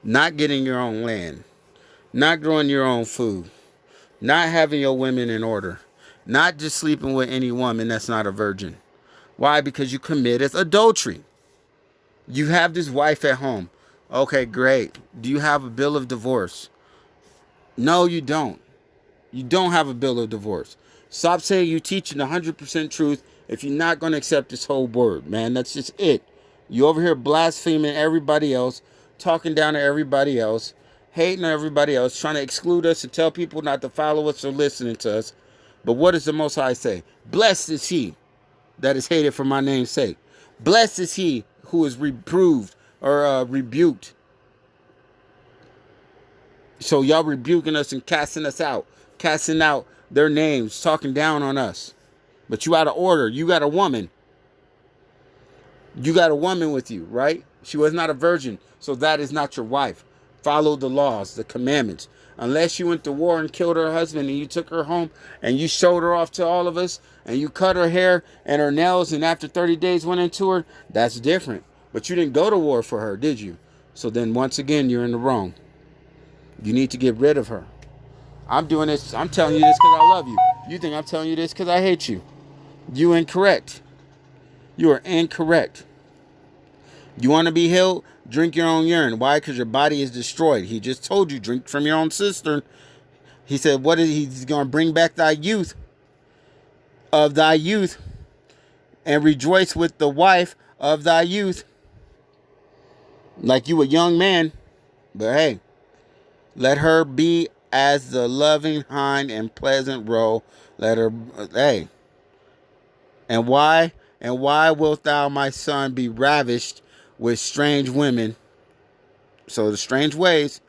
Not getting your own land, not growing your own food, not having your women in order, not just sleeping with any woman that's not a virgin. Why? Because you committed adultery. You have this wife at home. Okay, great. Do you have a bill of divorce? No, you don't. You don't have a bill of divorce. Stop saying you're teaching 100% truth if you're not going to accept this whole word, man. That's just it. You over here blaspheming everybody else, talking down to everybody else, hating on everybody else, trying to exclude us and tell people not to follow us or listening to us. But what does the Most High say? Blessed is he that is hated for my name's sake. Blessed is he who is reproved or rebuked. So y'all rebuking us and casting us out, casting out their names, talking down on us. But you out of order. You got a woman. You got a woman with you, right? She was not a virgin, so that is not your wife. Follow the laws, the commandments. Unless you went to war and killed her husband and you took her home and you showed her off to all of us and you cut her hair and her nails and after 30 days went into her, that's different. But you didn't go to war for her, did you? So then once again, you're in the wrong. You need to get rid of her. I'm doing this. I'm telling you this because I love you. You think I'm telling you this because I hate you. You incorrect. You are incorrect. You want to be healed? Drink your own urine. Why? Because your body is destroyed. He just told you, drink from your own cistern. He said, what is he's going to bring back thy youth of thy youth and rejoice with the wife of thy youth. Like you a young man. But hey, let her be as the loving hind and pleasant roe. Let her, hey. And why? And why wilt thou, my son, be ravished with strange women? So the strange ways,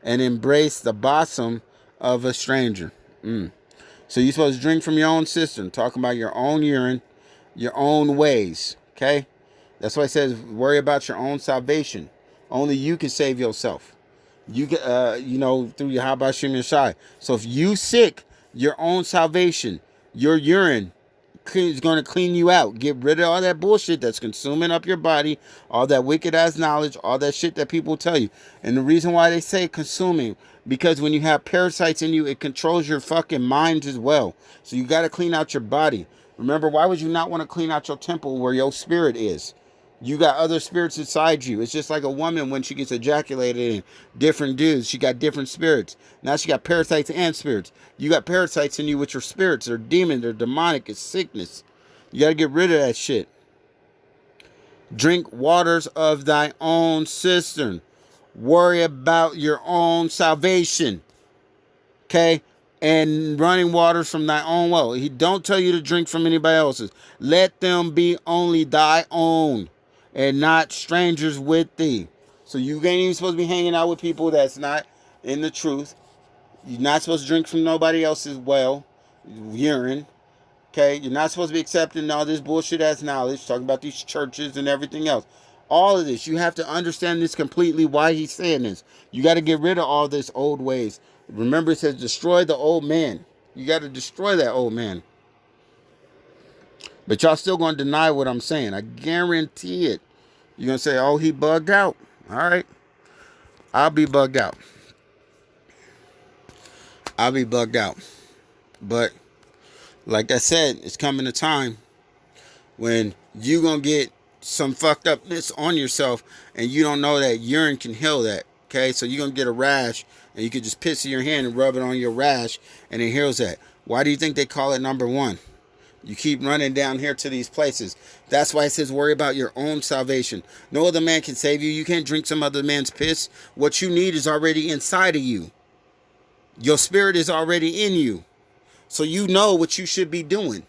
and embrace the bosom of a stranger. So you're supposed to drink from your own cistern, talking about your own urine, your own ways. Okay? That's why it says worry about your own salvation. Only you can save yourself. You can, through your Habashim Yeshai. So if you sick, your own salvation, your urine is going to clean you out. Get rid of all that bullshit that's consuming up your body, all that wicked ass knowledge, all that shit that people tell you. And the reason why they say consuming, because when you have parasites in you, it controls your fucking mind as well. So you got to clean out your body. Remember, why would you not want to clean out your temple where your spirit is? You got other spirits inside you. It's just like a woman when she gets ejaculated in different dudes. She got different spirits. Now she got parasites and spirits. You got parasites in you with your spirits. They're demons. They're demonic. It's sickness. You got to get rid of that shit. Drink waters of thy own cistern. Worry about your own salvation. Okay? And running waters from thy own well. He don't tell you to drink from anybody else's. Let them be only thy own, and not strangers with thee. So you ain't even supposed to be hanging out with people that's not in the truth. You're not supposed to drink from nobody else's well, urine. Okay? You're not supposed to be accepting all this bullshit ass knowledge, talking about these churches and everything else. All of this, you have to understand this completely, why he's saying this. You got to get rid of all this old ways. Remember, it says destroy the old man. You got to destroy that old man. But y'all still going to deny what I'm saying. I guarantee it. You're going to say, oh, he bugged out. All right. I'll be bugged out. I'll be bugged out. But like I said, it's coming a time when you going to get some fucked upness on yourself and you don't know that urine can heal that. Okay, so you're going to get a rash and you could just piss in your hand and rub it on your rash and it heals that. Why do you think they call it number one? You keep running down here to these places. That's why it says worry about your own salvation. No other man can save you. You can't drink some other man's piss. What you need is already inside of you. Your spirit is already in you. So you know what you should be doing.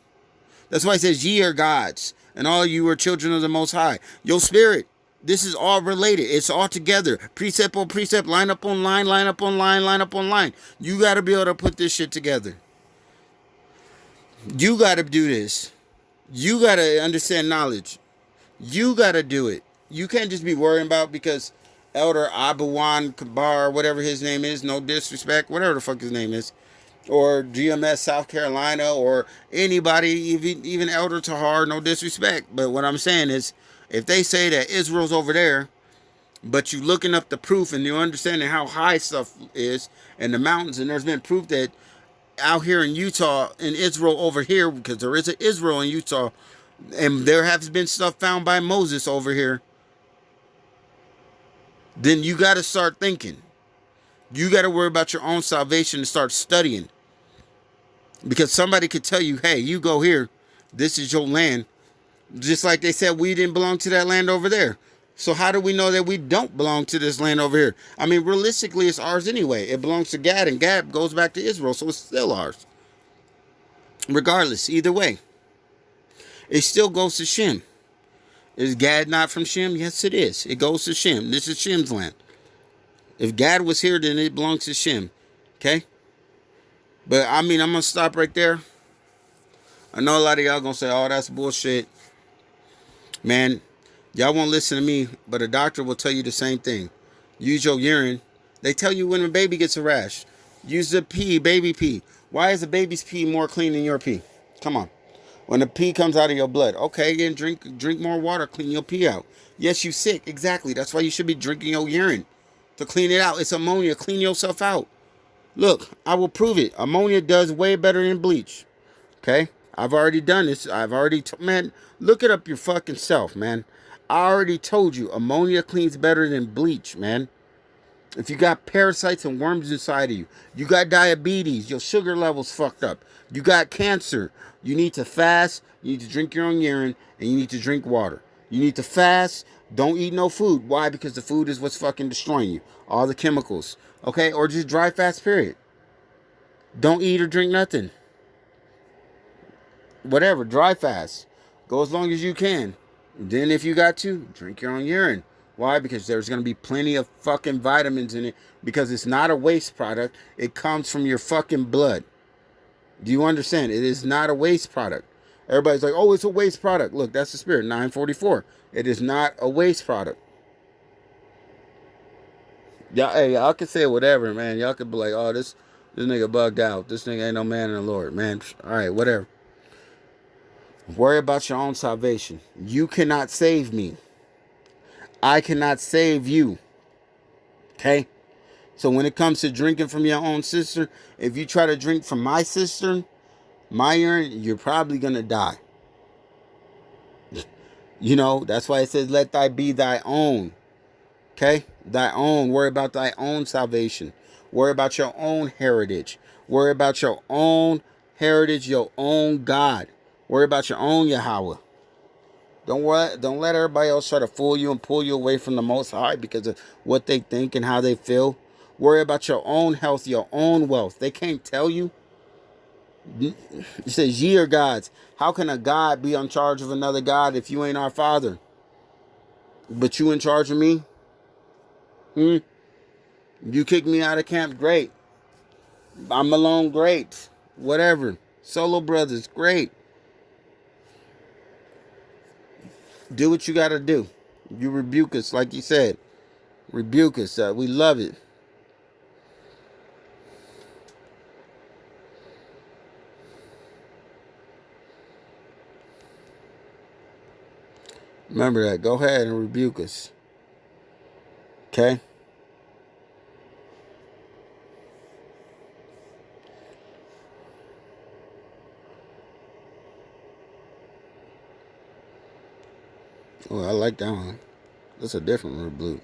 That's why it says ye are gods and all you are children of the Most High. Your spirit. This is all related. It's all together. Precept on precept. Line up on line. Line up on line. Line up on line. You got to be able to put this shit together. You got to do this. You got to understand knowledge. You got to do it. You can't just be worrying about because Elder Abuwan Kabar, whatever his name is, no disrespect, whatever the fuck his name is, or GMS South Carolina, or anybody, even Elder Tahar, no disrespect. But what I'm saying is, if they say that Israel's over there, but you looking up the proof and you're understanding how high stuff is and the mountains, and there's been proof that out here in Utah, in Israel over here, because there is an Israel in Utah, and there has been stuff found by Moses over here, then you got to start thinking. You got to worry about your own salvation and start studying. Because somebody could tell you, hey, you go here, this is your land. Just like they said we didn't belong to that land over there. So how do we know that we don't belong to this land over here? I mean, realistically, it's ours anyway. It belongs to Gad, and Gad goes back to Israel, so it's still ours. Regardless, either way, it still goes to Shem. Is Gad not from Shem? Yes, it is. It goes to Shem. This is Shem's land. If Gad was here, then it belongs to Shem. Okay? But, I mean, I'm going to stop right there. I know a lot of y'all going to say, oh, that's bullshit. Man, y'all won't listen to me, but a doctor will tell you the same thing. Use your urine. They tell you when a baby gets a rash. Use the pee, baby pee. Why is a baby's pee more clean than your pee? Come on. When the pee comes out of your blood. Okay, then drink more water. Clean your pee out. Yes, you sick. Exactly. That's why you should be drinking your urine. To clean it out. It's ammonia. Clean yourself out. Look, I will prove it. Ammonia does way better than bleach. Okay? I've already done this. Man, look it up your fucking self, man. I already told you. Ammonia cleans better than bleach, man. If you got parasites and worms inside of you, you got diabetes, your sugar level's fucked up, you got cancer, you need to fast, you need to drink your own urine, and you need to drink water. You need to fast, don't eat no food. Why? Because the food is what's fucking destroying you. All the chemicals. Okay? Or just dry fast, period. Don't eat or drink nothing. Whatever, dry fast. Go as long as you can. Then if you got to, drink your own urine. Why? Because there's going to be plenty of fucking vitamins in it. Because it's not a waste product. It comes from your fucking blood. Do you understand? It is not a waste product. Everybody's like, oh, it's a waste product. Look, that's the spirit. 944. It is not a waste product. Y'all can say whatever, man. Y'all could be like, oh, this nigga bugged out. This nigga ain't no man in the Lord, man. All right, whatever. Worry about your own salvation. You cannot save me. I cannot save you. Okay? So when it comes to drinking from your own cistern, if you try to drink from my cistern, my urine, you're probably going to die. You know, that's why it says, let thy be thy own. Okay? Thy own. Worry about thy own salvation. Worry about your own heritage. Worry about your own heritage, your own God. Worry about your own Yahweh. Don't let everybody else try to fool you and pull you away from the Most High because of what they think and how they feel. Worry about your own health, your own wealth. They can't tell you. It says, ye are gods. How can a God be in charge of another God if you ain't our Father? But you in charge of me? You kick me out of camp? Great. I'm alone? Great. Whatever. Solo brothers? Great. Do what you got to do. You rebuke us, like you said. Rebuke us. We love it. Remember that. Go ahead and rebuke us. Okay? Oh, I like that one. That's a different red blue.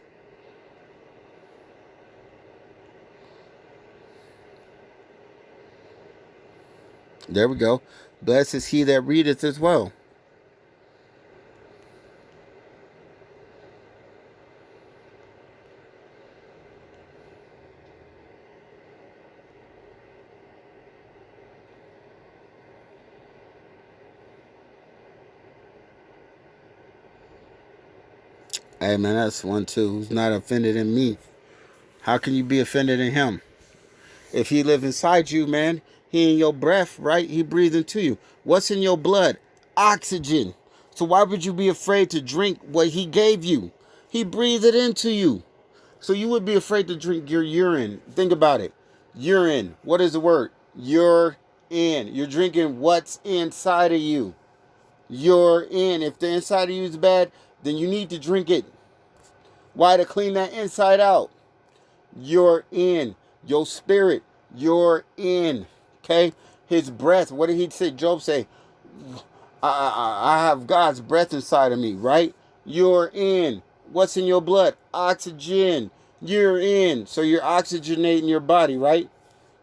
There we go. Blessed is he that readeth as well. Hey, man, that's one too. Who's not offended in me? How can you be offended in him? If he live inside you, man, he in your breath, right? He breathes into you. What's in your blood? Oxygen. So why would you be afraid to drink what he gave you? He breathed it into you. So you would be afraid to drink your urine. Think about it. Urine. What is the word? You're in. You're drinking what's inside of you. You're in. If the inside of you is bad, then you need to drink it. Why? To clean that inside out. You're in. Your spirit. You're in. Okay? His breath. What did he say? Job say, I have God's breath inside of me, right? You're in. What's in your blood? Oxygen. You're in. So you're oxygenating your body, right?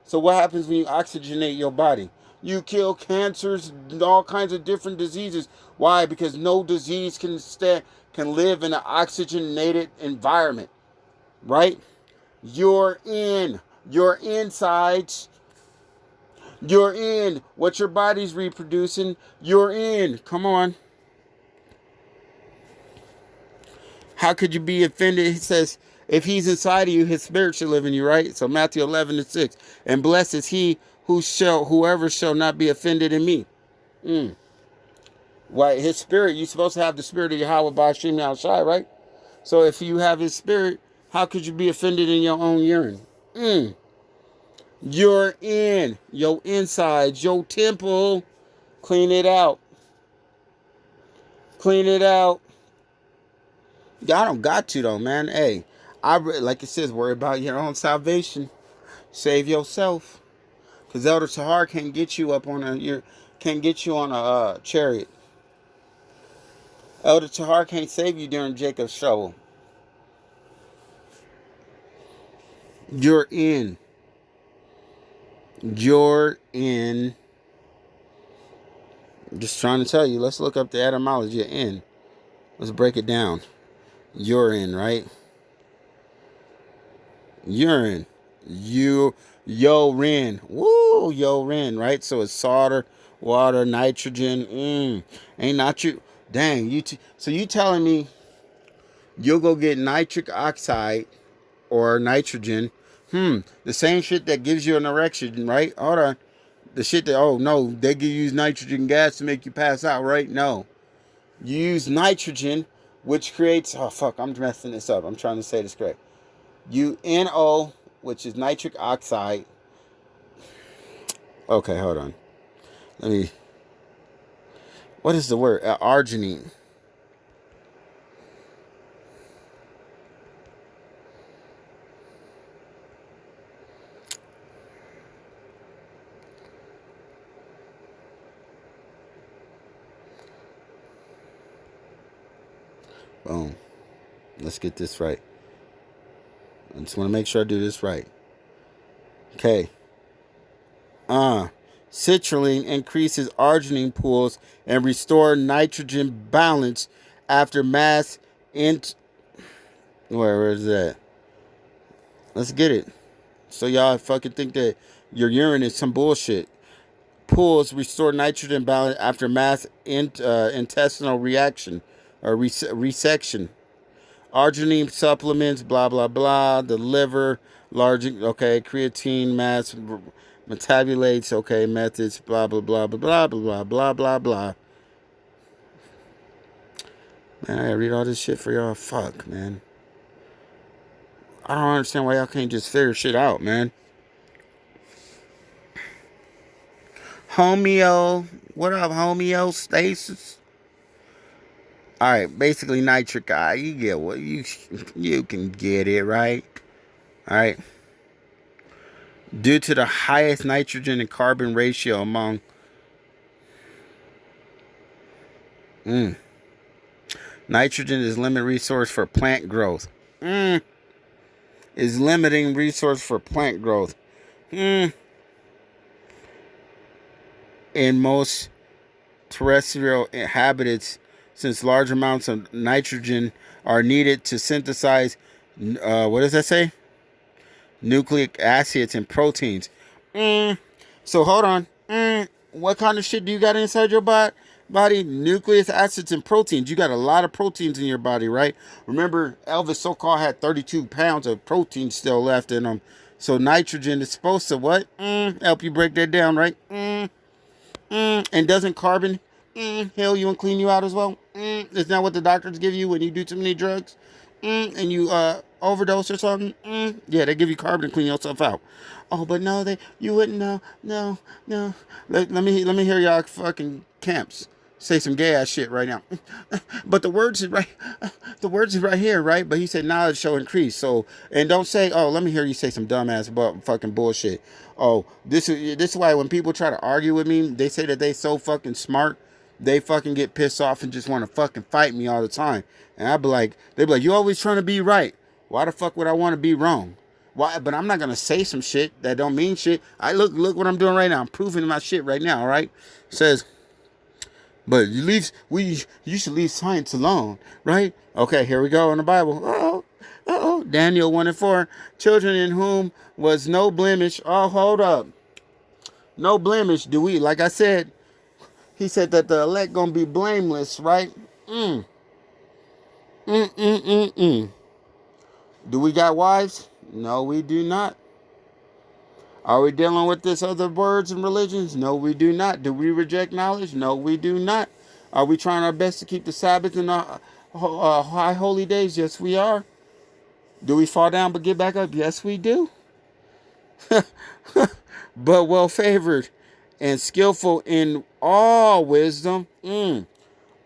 So what happens when you oxygenate your body? You kill cancers, all kinds of different diseases. Why? Because no disease can live in an oxygenated environment, right? You're in. Your insides. You're in. What your body's reproducing. You're in. Come on. How could you be offended? He says, if he's inside of you, his spirit should live in you, right? So Matthew 11:6. And blessed is he whoever shall not be offended in me. Why? His spirit, you're supposed to have the spirit of Yahweh by streaming outside, right? So if you have his spirit, how could you be offended in your own urine? You're in. Your insides, your temple. Clean it out. Clean it out. I don't got to though, man. Hey, like it says, worry about your own salvation. Save yourself, cause Elder Tahar can't get you up on a chariot. Elder Tahar can't save you during Jacob's trouble. You're in. You're in. I'm just trying to tell you. Let's look up the etymology of in. Let's break it down. Urine, right? Urine. Urine. Woo, urine, right? So it's solder, water, nitrogen. Ain't not you. Dang, so you telling me you'll go get nitric oxide or nitrogen? The same shit that gives you an erection, right? Hold on. The shit that, oh no, they can use nitrogen gas to make you pass out, right? No. You use nitrogen, which creates, oh fuck, I'm messing this up. I'm trying to say this correct. UNO, which is nitric oxide. Okay, hold on. What is the word? Arginine. Boom. Let's get this right. I just want to make sure I do this right. Okay. Citrulline increases arginine pools and restore nitrogen balance after mass where is that? Let's get it. So y'all fucking think that your urine is some bullshit. Pools restore nitrogen balance after mass intestinal reaction or resection. Arginine supplements, blah blah blah. The liver, creatine mass metabulates, methods, blah blah blah blah blah blah blah blah blah. Man, I gotta read all this shit for y'all. Fuck, man. I don't understand why y'all can't just figure shit out, man. What up, homeostasis? All right, basically nitric oxide. You get what you can get it right. All right. Due to the highest nitrogen and carbon ratio among nitrogen is limited resource for plant growth. Is limiting resource for plant growth. In most terrestrial inhabitants, since large amounts of nitrogen are needed to synthesize, what does that say? Nucleic acids and proteins. So hold on. What kind of shit do you got inside your body? Nucleic acids and proteins. You got a lot of proteins in your body, right? Remember, Elvis so-called had 32 pounds of protein still left in him. So nitrogen is supposed to what? Help you break that down, right? And doesn't carbon heal you and clean you out as well? Isn't that what the doctors give you when you do too many drugs? And you overdose or something? Yeah, they give you carbon to clean yourself out. Oh, but no, you wouldn't know. No. Let me hear y'all fucking camps say some gay ass shit right now. But the words is right. The words is right here, right? But he said knowledge shall increase. So, and don't say, oh, let me hear you say some dumbass fucking bullshit. Oh, this is why when people try to argue with me, they say that they so fucking smart. They fucking get pissed off and just want to fucking fight me all the time. And they be like, you always trying to be right. Why the fuck would I want to be wrong? Why? But I'm not gonna say some shit that don't mean shit. Look what I'm doing right now. I'm proving my shit right now. All right, says, but you should leave science alone, right? Okay, here we go in the Bible. Daniel 1:4. Children in whom was no blemish. Oh, hold up, no blemish. Do we? Like I said, he said that the elect gonna be blameless, right? Do we got wives? No, we do not. Are we dealing with this other words and religions? No, we do not. Do we reject knowledge? No, we do not. Are we trying our best to keep the Sabbath and the high holy days? Yes, we are. Do we fall down but get back up? Yes, we do. But well favored and skillful in all wisdom.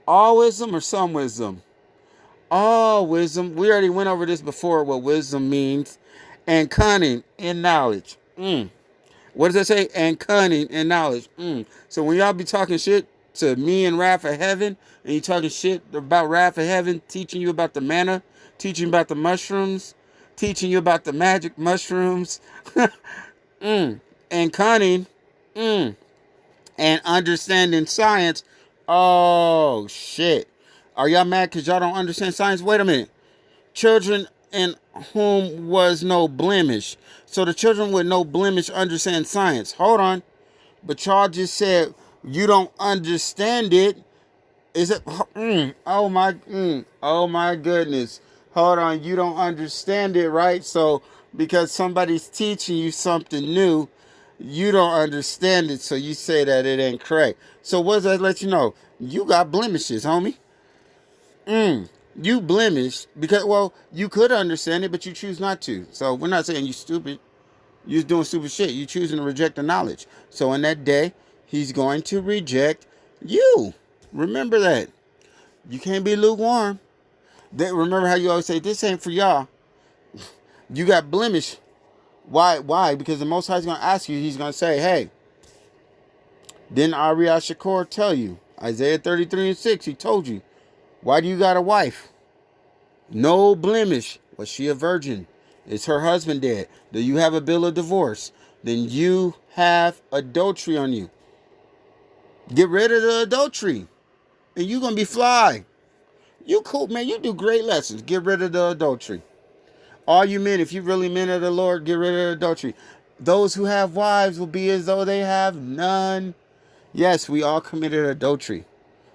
All wisdom or some wisdom? All wisdom. We already went over this before, what wisdom means. And cunning in knowledge. What does it say? And cunning in knowledge. So when y'all be talking shit to me and Wrath of Heaven, and you talking shit about Wrath of Heaven, teaching you about the manna, teaching you about the mushrooms, teaching you about the magic mushrooms, and cunning, and understanding science. Oh, shit. Are y'all mad because y'all don't understand science? Wait a minute. Children in whom was no blemish. So the children with no blemish understand science. Hold on. But y'all just said you don't understand it. Is it? Oh my goodness. Hold on. You don't understand it, right? So because somebody's teaching you something new, you don't understand it. So you say that it ain't correct. So what does that let you know? You got blemishes, homie. You blemish because, well, you could understand it, but you choose not to. So we're not saying you stupid. You're doing stupid shit. You choosing to reject the knowledge. So in that day, he's going to reject you. Remember that. You can't be lukewarm. Remember how you always say, this ain't for y'all. You got blemish. Why? Because the Most High is going to ask you. He's going to say, hey, didn't Ariah Shakur tell you? Isaiah 33:6, he told you. Why do you got a wife? No blemish. Was she a virgin? Is her husband dead? Do you have a bill of divorce? Then you have adultery on you. Get rid of the adultery. And you're going to be fly. You cool, man. You do great lessons. Get rid of the adultery. All you men, if you really men of the Lord, get rid of adultery. Those who have wives will be as though they have none. Yes, we all committed adultery.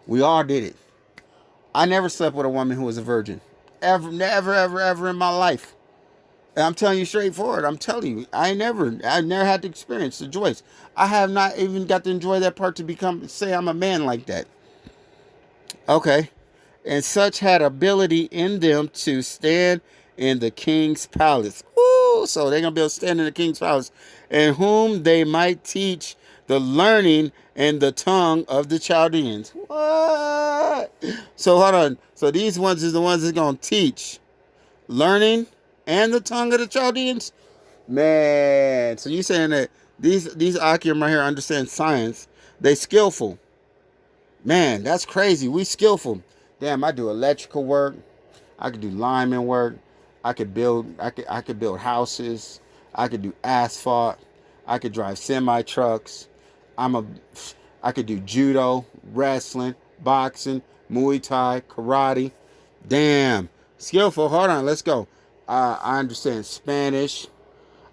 We all did it. I never slept with a woman who was a virgin. Ever in my life. And I'm telling you straightforward. I'm telling you. I never had to experience the joys. I have not even got to enjoy that part to say I'm a man like that. Okay. And such had ability in them to stand in the king's palace. Woo! So they're going to be able to stand in the king's palace. And whom they might teach The learning and the tongue of the Chaldeans. What? So hold on. So these ones is the ones that's gonna teach learning and the tongue of the Chaldeans. Man, so you saying that these Akim right here understand science? They skillful. Man, that's crazy. We skillful. Damn, I do electrical work. I could do lineman work. I could build houses. I could do asphalt. I could drive semi trucks. I'm a I could do judo, wrestling, boxing, Muay Thai, karate. Damn. Skillful. Hold on, let's go. I understand Spanish.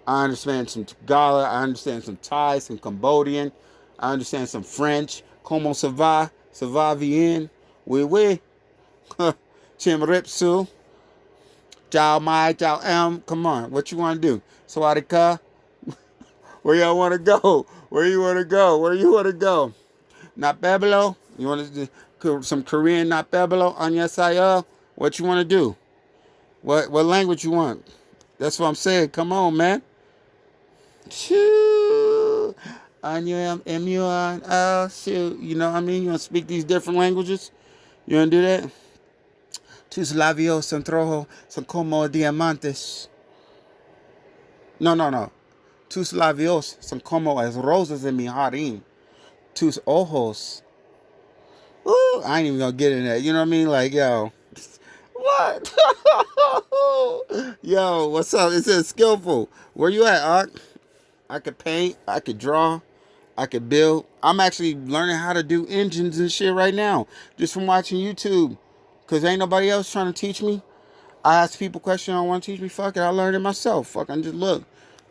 I understand some Tagalog. I understand some Thai, some Cambodian. I understand some French. Como ça va? Ça va bien? Oui, oui. Chim Ripsu. Ciao Mai, ciao M. Come on, what you want to do? Swadika? Where y'all want to go? Where you want to go? Where you want to go? Not Babylon? You want to do some Korean not Babylon? Anya Saya? What you want to do? What language you want? That's what I'm saying. Come on, man. Shoo. Anya M-U-N. Oh, shoot. You know what I mean? You want to speak these different languages? You want to do that? Tus labios son rojo, son como diamantes. No. Tus labios son como as rosas en mi jardín. Tus ojos. Ooh, I ain't even gonna get in that. You know what I mean? Like, yo. What? Yo, what's up? It says skillful. Where you at, Ark? I could paint. I could draw. I could build. I'm actually learning how to do engines and shit right now. Just from watching YouTube. Because ain't nobody else trying to teach me. I ask people questions. I don't want to teach me. Fuck it. I learned it myself. Fuck, I just look.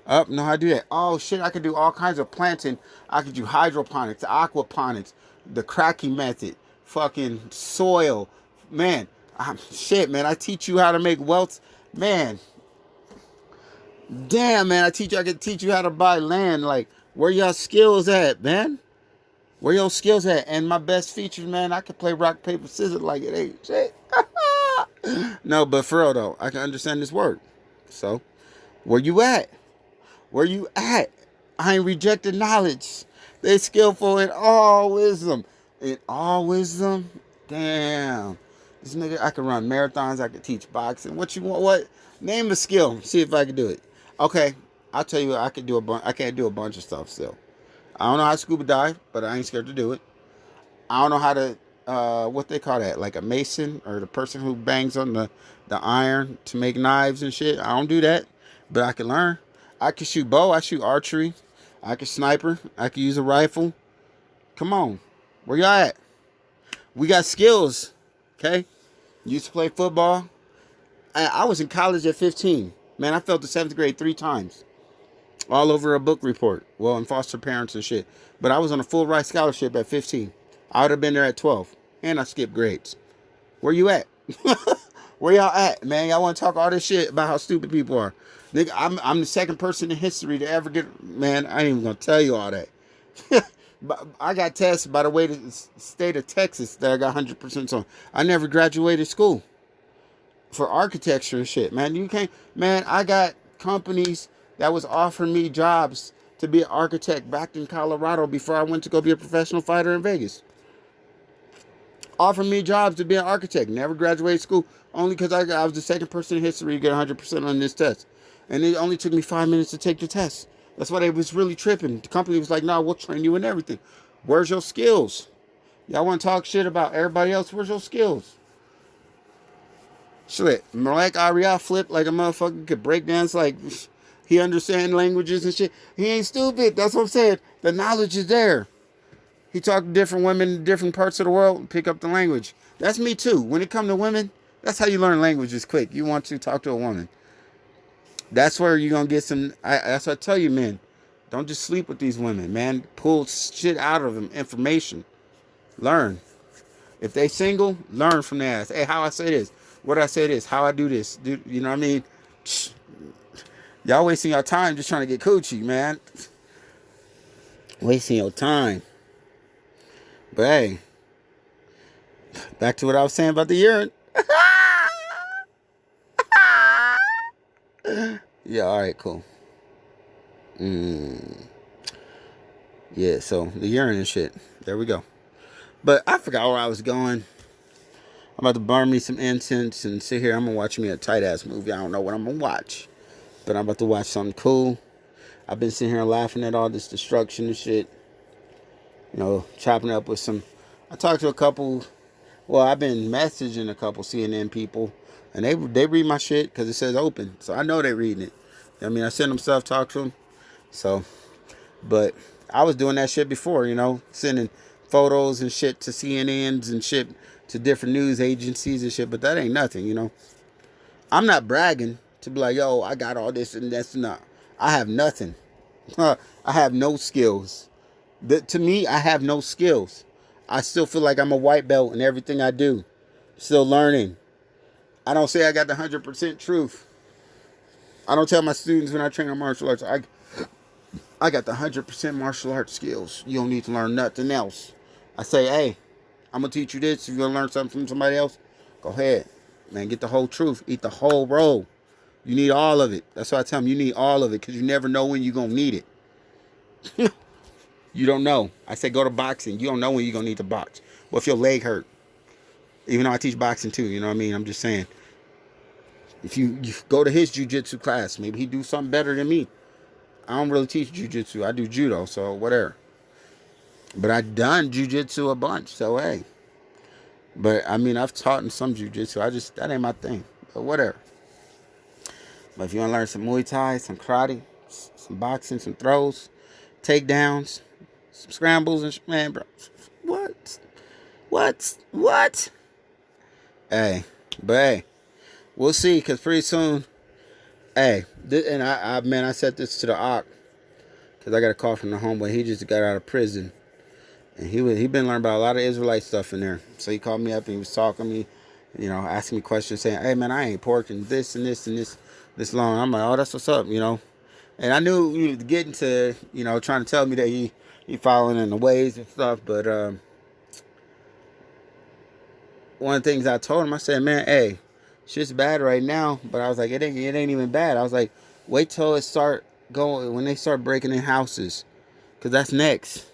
Up, know how to do that. Oh, shit. I could do all kinds of planting. I could do hydroponics, aquaponics, the cracking method, fucking soil. Man, shit, man. I teach you how to make wealth. Man. Damn, man. I could teach you how to buy land. Like, where your skills at, man? Where your skills at? And my best features, man, I could play rock, paper, scissors like it ain't shit. No, but for real, though, I can understand this word. So, where you at? Where you at? I ain't rejected knowledge. They skillful in all wisdom. In all wisdom? Damn. This nigga, I can run marathons. I can teach boxing. What you want? What? Name a skill. See if I can do it. Okay. I'll tell you, I can do a bunch. I can't do a bunch of stuff still. I don't know how to scuba dive, but I ain't scared to do it. I don't know how to, what they call that, like a mason or the person who bangs on the iron to make knives and shit. I don't do that, but I can learn. I can shoot bow. I shoot archery. I can sniper. I can use a rifle. Come on. Where y'all at? We got skills, okay? Used to play football. I was in college at 15. Man, I failed the 7th grade 3 times. All over a book report. Well, in foster parents and shit. But I was on a full ride scholarship at 15. I would have been there at 12. And I skipped grades. Where you at? Where y'all at, man? Y'all want to talk all this shit about how stupid people are. Nigga, I'm the second person in history to ever get... Man, I ain't even going to tell you all that. But I got tested by the way the state of Texas that I got 100% on. I never graduated school for architecture and shit, man. You can't... Man, I got companies that was offering me jobs to be an architect back in Colorado before I went to go be a professional fighter in Vegas. Offered me jobs to be an architect. Never graduated school. Only because I was the second person in history to get 100% on this test. And it only took me 5 minutes to take the test. That's why they was really tripping. The company was like, nah, we'll train you in everything. Where's your skills? Y'all want to talk shit about everybody else? Where's your skills? Shit. Malek Ariah flipped like a motherfucker, could break dance like he understand languages and shit. He ain't stupid. That's what I'm saying. The knowledge is there. He talked to different women in different parts of the world and pick up the language. That's me too. When it comes to women, that's how you learn languages quick. You want to talk to a woman. That's where you're going to get some... that's what I tell you, men. Don't just sleep with these women, man. Pull shit out of them. Information. Learn. If they single, learn from their ass. Hey, how I say this. What I say this. How I do this. You know what I mean? Y'all wasting your time just trying to get coochie, man. Wasting your time. But hey, back to what I was saying about the urine. Yeah, all right, cool. Yeah, so the urine and shit. There we go. But I forgot where I was going. I'm about to burn me some incense and sit here. I'm gonna watch me a tight ass movie. I don't know what I'm gonna watch, but I'm about to watch something cool. I've been sitting here laughing at all this destruction and shit. You know, chopping up with some. I talked to a couple. Well, I've been messaging a couple CNN people, and they read my shit because it says open, so I know they reading it. I mean, I send them stuff, talk to them. So, but I was doing that shit before, you know, sending photos and shit to CNNs and shit to different news agencies and shit. But that ain't nothing, you know. I'm not bragging to be like, yo, I got all this and that's not. I have nothing. I have no skills. To me, I have no skills. I still feel like I'm a white belt in everything I do. Still learning. I don't say I got the 100% truth. I don't tell my students when I train on martial arts, I got the 100% martial arts skills. You don't need to learn nothing else. I say, hey, I'm going to teach you this. If you're going to learn something from somebody else, go ahead. Man, get the whole truth. Eat the whole roll. You need all of it. That's why I tell them you need all of it because you never know when you're going to need it. You don't know. I say go to boxing. You don't know when you're going to need to box. What if your leg hurt? Even though I teach boxing too, you know what I mean? I'm just saying. If you go to his jiu-jitsu class, maybe he do something better than me. I don't really teach jiu-jitsu. I do judo, so whatever. But I've done jiu-jitsu a bunch, so hey. But I mean, I've taught in some jiu-jitsu. That ain't my thing. But whatever. But if you want to learn some Muay Thai, some karate, some boxing, some throws, takedowns, some scrambles, and man, bro, what? Hey, but hey, we'll see. Cause pretty soon, hey, and I said this to the Ock, cause I got a call from the homeboy. He just got out of prison, and he been learning about a lot of Israelite stuff in there. So he called me up and he was talking to me, you know, asking me questions, saying, "Hey man, I ain't porking this and this and this long." I'm like, "Oh, that's what's up," you know. And I knew he was getting to, you know, trying to tell me that he following in the ways and stuff. But one of the things I told him, I said, "Man, hey, shit's bad right now." But I was like, it ain't even bad. I was like, wait till it start going, when they start breaking in houses, cause that's next.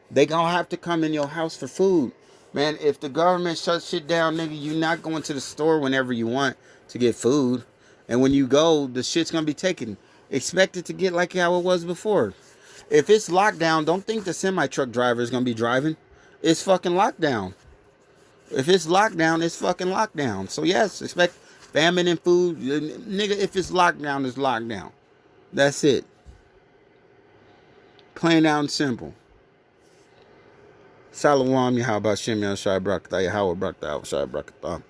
They gonna have to come in your house for food. Man, if the government shuts shit down, nigga, you not going to the store whenever you want to get food. And when you go, the shit's gonna be taken. Expect it to get like how it was before. If it's lockdown, don't think the semi-truck driver is gonna be driving. It's fucking lockdown. If it's lockdown, it's fucking lockdown. So yes, expect famine and food. Nigga, if it's lockdown, it's lockdown. That's it. Plain out and simple. Salawam, Yahweh Shem Yahshai Brakatah, Yahweh Brakatah, Shai Brakatah.